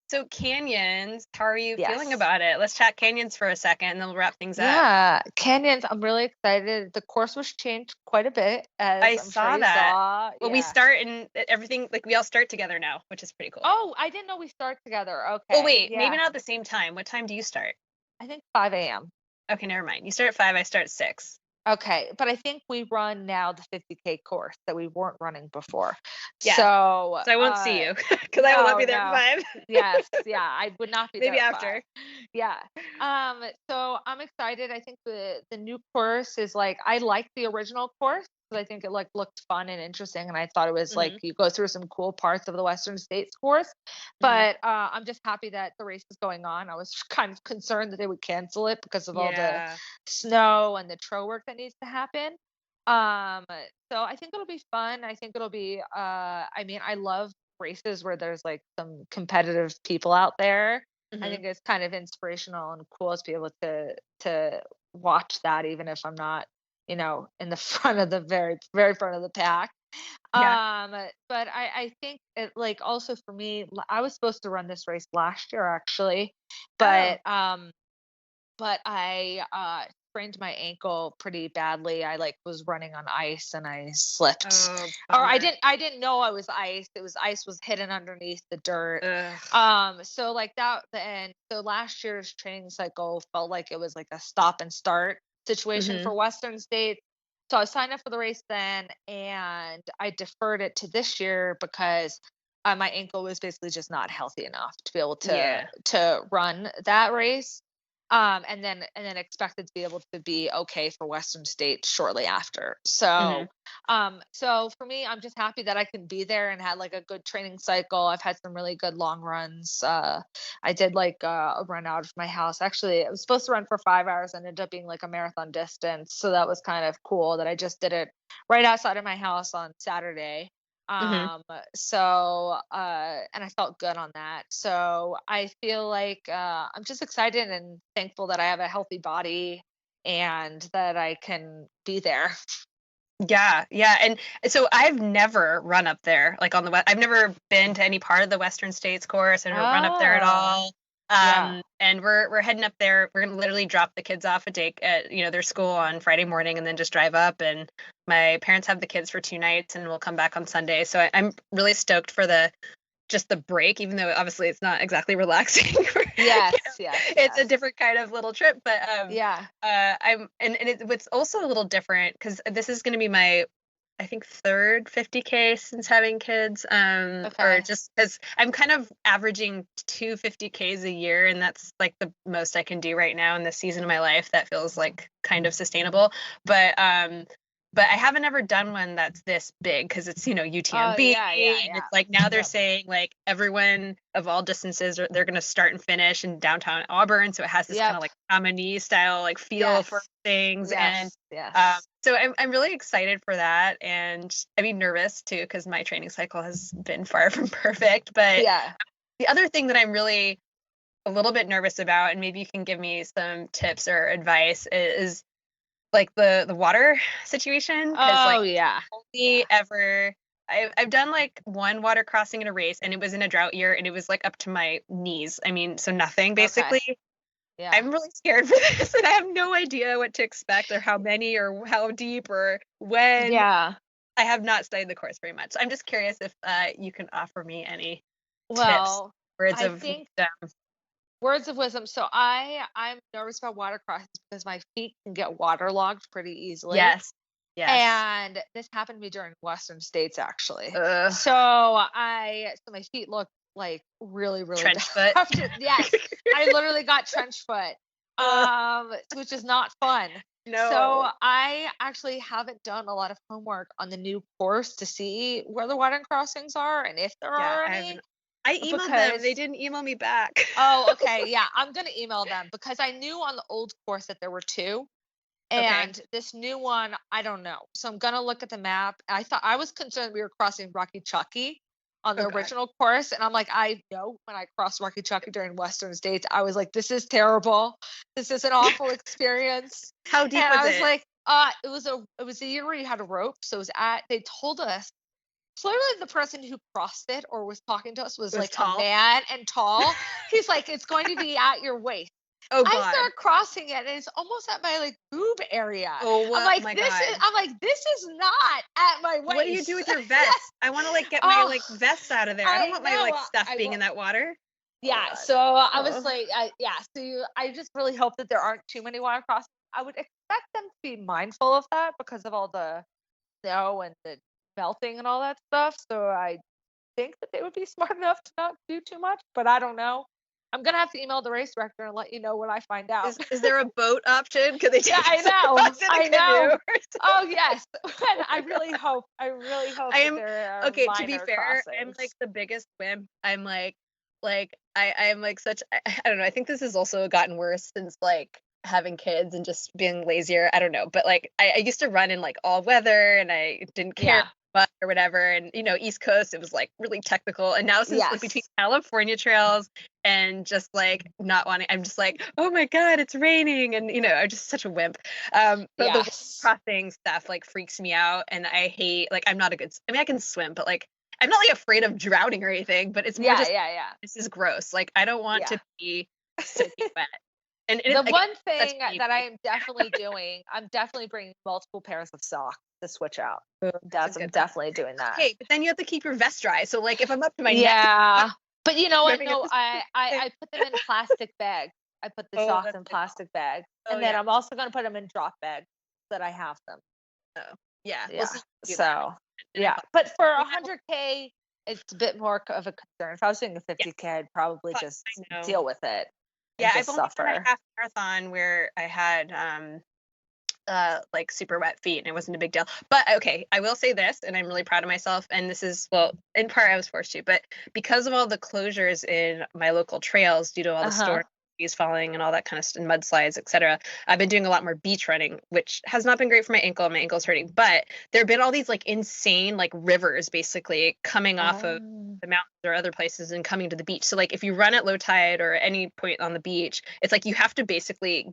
So canyons, how are you feeling about it? Let's chat canyons for a second, and then we'll wrap things up. Yeah, canyons, I'm really excited. The course was changed quite a bit, as I I'm saw sure you that. saw. Well, we start and everything, like we all start together now, which is pretty cool. Oh, I didn't know we start together. Okay. Well, wait, maybe not at the same time. What time do you start? I think 5 a.m. Okay, never mind. You start at 5, I start at 6. Okay, but I think we run now the 50K course that we weren't running before. Yeah. So I won't see you because I will not be there at 5. Yes, I would not be there. Maybe after. 5. Yeah. So I'm excited. I think the new course is like, I like the original course because I think it like looked fun and interesting, and I thought it was like you go through some cool parts of the Western States course. But I'm just happy that the race is going on. I was kind of concerned that they would cancel it because of all the snow and the trail work that needs to happen. So I think it'll be fun. I think it'll be I mean, I love races where there's like some competitive people out there. I think it's kind of inspirational and cool to be able to watch that, even if I'm not, in the front of the very front of the pack. But I think it, like, also for me, I was supposed to run this race last year actually, but I sprained my ankle pretty badly. I like was running on ice and I slipped. Or I didn't know I was ice. It was ice was hidden underneath the dirt. So like that, and so last year's training cycle felt like it was like a stop and start situation for Western States. So I signed up for the race then, and I deferred it to this year because my ankle was basically just not healthy enough to be able to run that race. And then expected to be able to be okay for Western States shortly after. So, so for me, I'm just happy that I can be there and had like a good training cycle. I've had some really good long runs. I did like a run out of my house. Actually, I was supposed to run for 5 hours and ended up being like a marathon distance. So that was kind of cool that I just did it right outside of my house on Saturday. So and I felt good on that. So I feel like I'm just excited and thankful that I have a healthy body and that I can be there. Yeah. And so I've never run up there, like on the I've never been to any part of the Western States course. I don't run up there at all. And we're heading up there. We're gonna literally drop the kids off at their school on Friday morning, and then just drive up. And my parents have the kids for 2 nights, and we'll come back on Sunday. So I'm really stoked for the break, even though obviously it's not exactly relaxing. It's a different kind of little trip, but it's also a little different because this is going to be my I think third 50K since having kids. Or just because I'm kind of averaging 250Ks a year, and that's like the most I can do right now in this season of my life. That feels like kind of sustainable. But I haven't ever done one that's this big because it's, UTMB. And it's like now they're saying like everyone of all distances they're going to start and finish in downtown Auburn. So it has this kind of like Chamonix style like feel for things. So I'm really excited for that. And I mean, nervous too, because my training cycle has been far from perfect. But the other thing that I'm really a little bit nervous about, and maybe you can give me some tips or advice, is like the water situation. Only ever I've done like one water crossing in a race, and it was in a drought year, and it was like up to my knees. I mean, so nothing basically. I'm really scared for this, and I have no idea what to expect or how many or how deep or when. I have not studied the course very much. So I'm just curious if you can offer me any tips, words of wisdom. Words of wisdom. So I'm nervous about water crossings because my feet can get waterlogged pretty easily. Yes. And this happened to me during Western States, actually. So my feet look like really, really trench foot. Yes, I literally got trench foot, which is not fun. No. So I actually haven't done a lot of homework on the new course to see where the water crossings are and if there are any. I emailed them. They didn't email me back. Oh, okay. Yeah, I'm going to email them because I knew on the old course that there were 2. And this new one, I don't know. So I'm going to look at the map. I was concerned we were crossing Rocky Chucky on the original course. And I'm like, I know when I crossed Rocky Chucky during Western States, I was like, this is terrible. This is an awful experience. How deep and was I was it? like, it was a year where you had a rope. So they told us, clearly the person who crossed it or was talking to us was like tall. A man and tall. He's like, it's going to be at your waist. Oh, God. I start crossing it, and it's almost at my like boob area. Oh, I'm like, my God. This is not at my waist. What do you do with your vest? I want to like get my like vest out of there. I don't want my like stuff being in that water. Yeah. So I was like, I just really hope that there aren't too many water crossings. I would expect them to be mindful of that because of all the snow and the melting and all that stuff. So I think that they would be smart enough to not do too much, but I don't know. I'm gonna have to email the race director and let you know when I find out. Is there a boat option? Could they take I know. Oh yes. And I really hope. I am there are okay. To be fair, crossings. I'm like the biggest wimp. I'm like I'm like such. I don't know. I think this has also gotten worse since like having kids and just being lazier. I don't know, but like I used to run in like all weather and I didn't care. Or whatever, and East Coast, it was like really technical, and now since like between California trails and just like not wanting, I'm just like, oh my God, it's raining, and I'm just such a wimp. But the crossing stuff like freaks me out, and I hate like I'm not a good. I mean, I can swim, but like I'm not like afraid of drowning or anything. But it's more just this is gross. Like I don't want to be soaking wet. And the one thing that I am definitely doing, I'm definitely bringing multiple pairs of socks to switch out. I'm definitely doing that. Okay, but then you have to keep your vest dry. So like if I'm up to my neck. But you know what? No, I put them in plastic bags. I put the socks in plastic bags. And then I'm also going to put them in drop bags so that I have them. Oh, yeah. So, But for 100K, it's a bit more of a concern. If I was doing a 50K, I'd probably just deal with it. Yeah, I've only done a half marathon where I had like super wet feet and it wasn't a big deal. But okay, I will say this, and I'm really proud of myself. And this is, well, in part I was forced to, but because of all the closures in my local trails due to all the storms falling and all that kind of and mudslides, etc., I've been doing a lot more beach running, which has not been great for my ankle. My ankle's hurting, but there have been all these like insane like rivers basically coming off of the mountains or other places and coming to the beach. So like if you run at low tide or any point on the beach, it's like you have to basically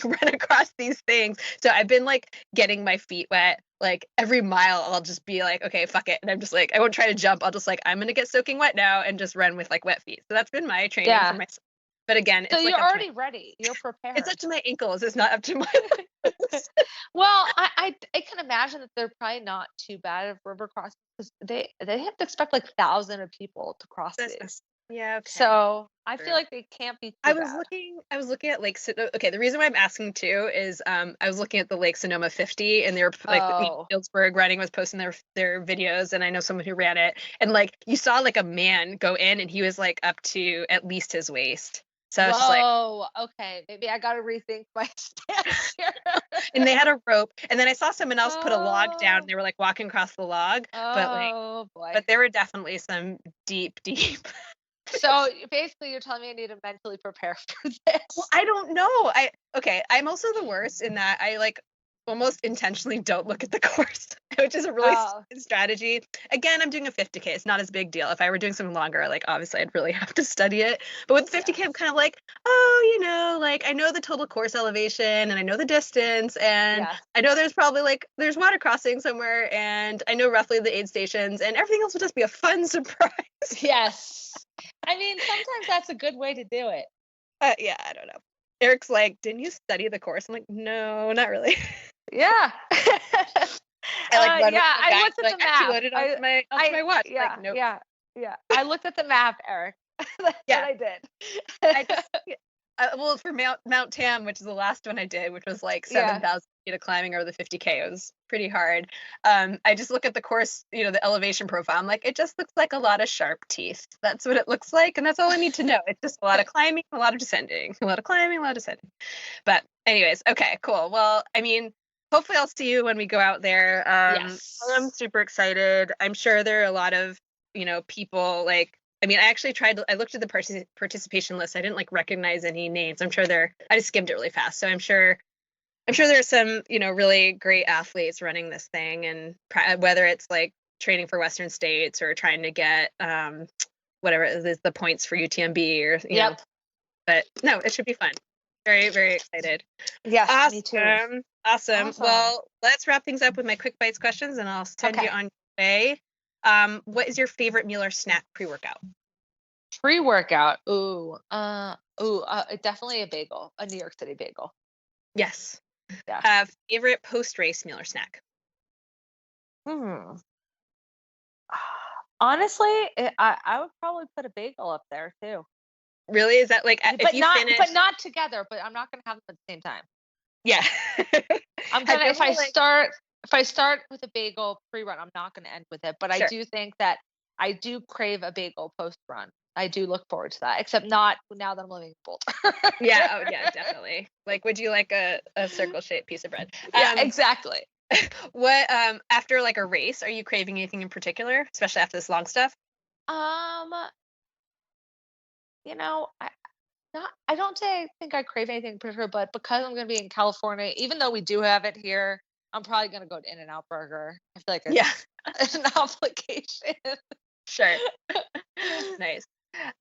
run across these things. So I've been like getting my feet wet. Like every mile I'll just be like, okay, fuck it. And I'm just like, I won't try to jump. I'll just like, I'm going to get soaking wet now and just run with like wet feet. So that's been my training for myself. But again, so it's you're already ready. You're prepared. It's up to my ankles. It's not up to my legs. Well, I can imagine that they're probably not too bad of river crossings because they have to expect like thousands of people to cross these. Yeah. Okay. So I feel like they can't be too I was bad. looking at Lake okay, the reason why I'm asking too is I was looking at the Lake Sonoma 50, and they were like Fieldsburg Running was posting their videos, and I know someone who ran it, and like you saw like a man go in and he was like up to at least his waist. So I was just like, okay, maybe I gotta rethink my stance here. And they had a rope, and then I saw someone else put a log down, and they were like walking across the log. But there were definitely some deep. So basically, you're telling me I need to mentally prepare for this. Well, I don't know. I'm also the worst in that I like almost intentionally don't look at the course, which is a really stupid strategy. Again, I'm doing a 50K. It's not as big deal. If I were doing something longer, like obviously I'd really have to study it. But with 50K, I'm kind of like, like I know the total course elevation and I know the distance, and I know there's probably there's water crossing somewhere, and I know roughly the aid stations, and everything else will just be a fun surprise. Yes. I mean, sometimes that's a good way to do it. Yeah, I don't know. Eric's like, didn't you study the course? I'm like, no, not really. Yeah. I looked at the map. Load it onto my watch. Yeah, like, nope. Yeah. I looked at the map, Eric. That's what I did. Well, for Mount Tam, which is the last one I did, which was like 7,000 feet of climbing over the 50K. It was pretty hard. I just look at the course, the elevation profile. I'm like, it just looks like a lot of sharp teeth. That's what it looks like, and that's all I need to know. It's just a lot of climbing, a lot of descending, a lot of climbing, a lot of descending. But okay, cool. Well, I mean, hopefully I'll see you when we go out there. Yes. I'm super excited. I'm sure there are a lot of, people I looked at the participation list. I didn't recognize any names. I'm sure I just skimmed it really fast. So I'm sure there's some, really great athletes running this thing, and whether it's training for Western States or trying to get, whatever it is, the points for UTMB or, you know, but no, it should be fun. Very, very excited. Yeah, awesome. Me too. Awesome. Well, let's wrap things up with my quick bites questions, and I'll send you on your way. What is your favorite meal or snack pre-workout? Pre-workout. Definitely a bagel, a New York City bagel. Yes. Yeah. Favorite post-race meal or snack? Honestly, I would probably put a bagel up there too. Really? Is that but not together? But I'm not gonna have them at the same time. Yeah. I'm gonna if I start with a bagel pre-run, I'm not gonna end with it. But I do think that I do crave a bagel post-run. I do look forward to that, except not now that I'm living in Boulder. Yeah. Oh, yeah, definitely. Would you like a circle-shaped piece of bread? Yeah, exactly. What after a race, are you craving anything in particular, especially after this long stuff? I don't think I crave anything in particular, but because I'm going to be in California, even though we do have it here, I'm probably going to go to In-N-Out Burger. I feel like it's an obligation. Sure. Nice.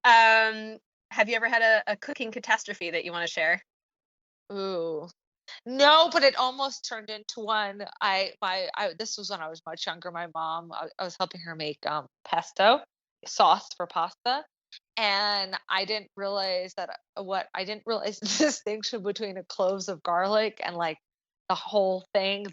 Have you ever had a cooking catastrophe that you want to share? Ooh. No, but it almost turned into one. This was when I was much younger. My mom, I was helping her make pesto sauce for pasta, and I didn't realize the distinction between a cloves of garlic and the whole head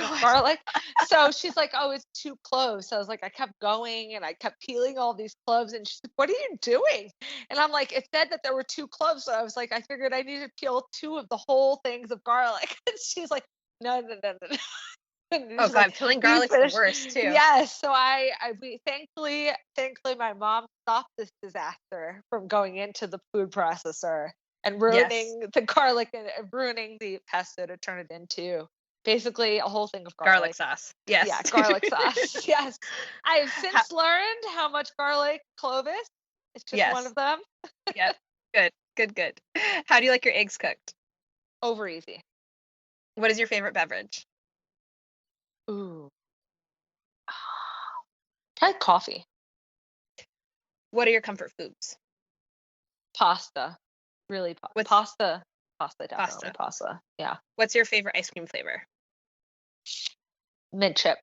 of garlic. So she's like, "Oh, it's 2 cloves." So I was like, I kept going and I kept peeling all these cloves, and she's like, "What are you doing?" And I'm like, "It said that there were 2 cloves." So I was like, I figured I needed to peel 2 of the whole things of garlic. And she's like, "No." Oh God, peeling garlic is the worst too. Yes. So thankfully my mom stopped this disaster from going into the food processor and ruining the garlic and ruining the pesto to turn it into basically a whole thing of garlic sauce. Yes. Yeah, garlic sauce. Yes. I have since learned how much garlic clove is. It's just one of them. Yep. Good. How do you like your eggs cooked? Over easy. What is your favorite beverage? Ooh. Probably coffee. What are your comfort foods? Pasta. Really pasta. Definitely pasta. Yeah. What's your favorite ice cream flavor? Mint chip.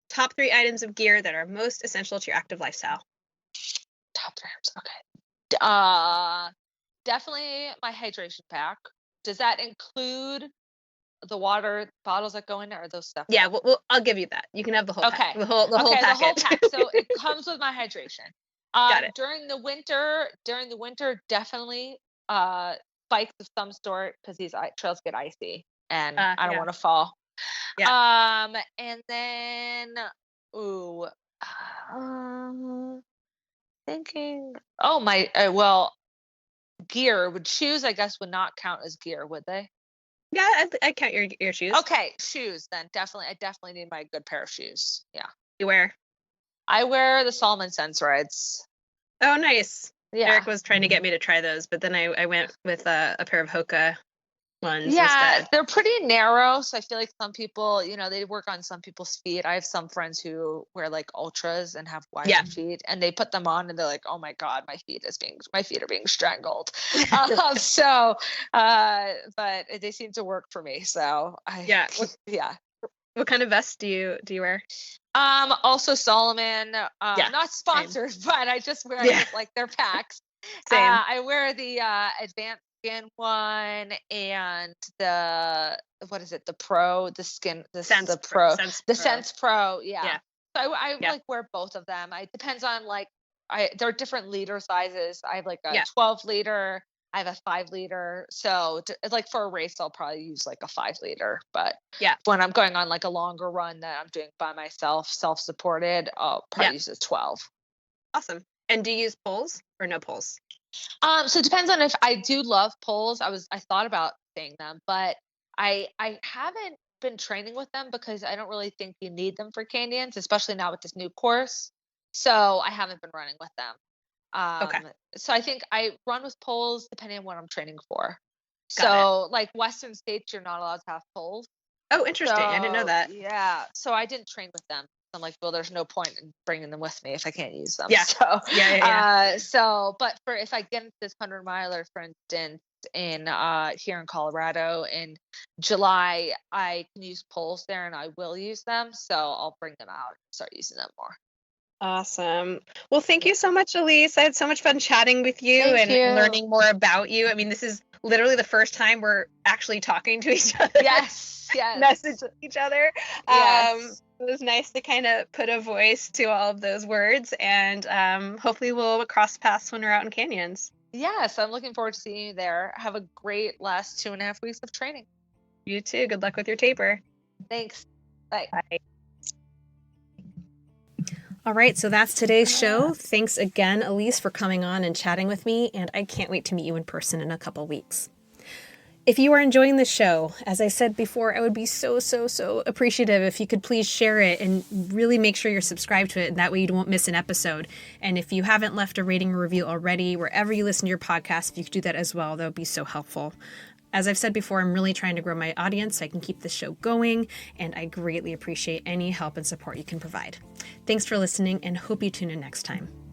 Top 3 items of gear that are most essential to your active lifestyle. Top 3 items. Okay. Definitely my hydration pack. Does that include the water bottles that go in there, or those stuff? Yeah, well, I'll give you that. You can have the whole pack. The whole package. The whole pack. So it comes with my hydration. Got it. During the winter, definitely bikes of some sort, because these trails get icy and I don't want to fall. Yeah. And then, ooh, thinking, oh my, gear, shoes, I guess, would not count as gear, would they? Yeah, I count your shoes. Okay, shoes then. Definitely, I definitely need my good pair of shoes. Yeah. You wear? I wear the Salomon Sensorites. Oh, nice. Yeah. Eric was trying to get me to try those, but then I went with a pair of Hoka ones Yeah, instead. they're pretty narrow, so I feel like some people, they work on some people's feet. I have some friends who wear like ultras and have wider feet, and they put them on and they're like, "Oh my God, my feet are being strangled." But they seem to work for me. So Yeah. yeah. What kind of vest do you wear? Also Salomon, not sponsored, but I just wear like their packs. Same. I wear the advanced skin one and the, what is it? The Pro, the Sense Pro. Yeah. So I like wear both of them. It depends on there are different liter sizes. I have like a 12 liter. I have a 5 liter. So like for a race, I'll probably use like a 5 liter. But when I'm going on like a longer run that I'm doing by myself, self-supported, I'll probably use a 12. Awesome. And do you use poles or no poles? So it depends on if I do love poles. I thought about saying them, but I haven't been training with them because I don't really think you need them for canyons, especially now with this new course. So I haven't been running with them. Okay. So I think I run with poles depending on what I'm training for. So like Western states, you're not allowed to have poles. Oh, interesting. I didn't know that. Yeah. So I didn't train with them. I'm like, well, there's no point in bringing them with me if I can't use them. Yeah. So, but if I get into this 100-miler, for instance, in here in Colorado in July, I can use poles there and I will use them. So I'll bring them out and start using them more. Awesome. Well, thank you so much, Elise. I had so much fun chatting with you and learning more about you. I mean, this is literally the first time we're actually talking to each other. Yes. Message each other. Yes. It was nice to kind of put a voice to all of those words, and hopefully we'll cross paths when we're out in canyons. Yes, I'm looking forward to seeing you there. Have a great last 2.5 weeks of training. You too. Good luck with your taper. Thanks. Bye. Bye. All right, so that's today's show. Thanks again, Elise, for coming on and chatting with me, and I can't wait to meet you in person in a couple weeks. If you are enjoying the show, as I said before, I would be so appreciative if you could please share it and really make sure you're subscribed to it, and that way you won't miss an episode. And if you haven't left a rating or review already, wherever you listen to your podcast, if you could do that as well, that would be so helpful. As I've said before, I'm really trying to grow my audience so I can keep this show going, and I greatly appreciate any help and support you can provide. Thanks for listening, and hope you tune in next time.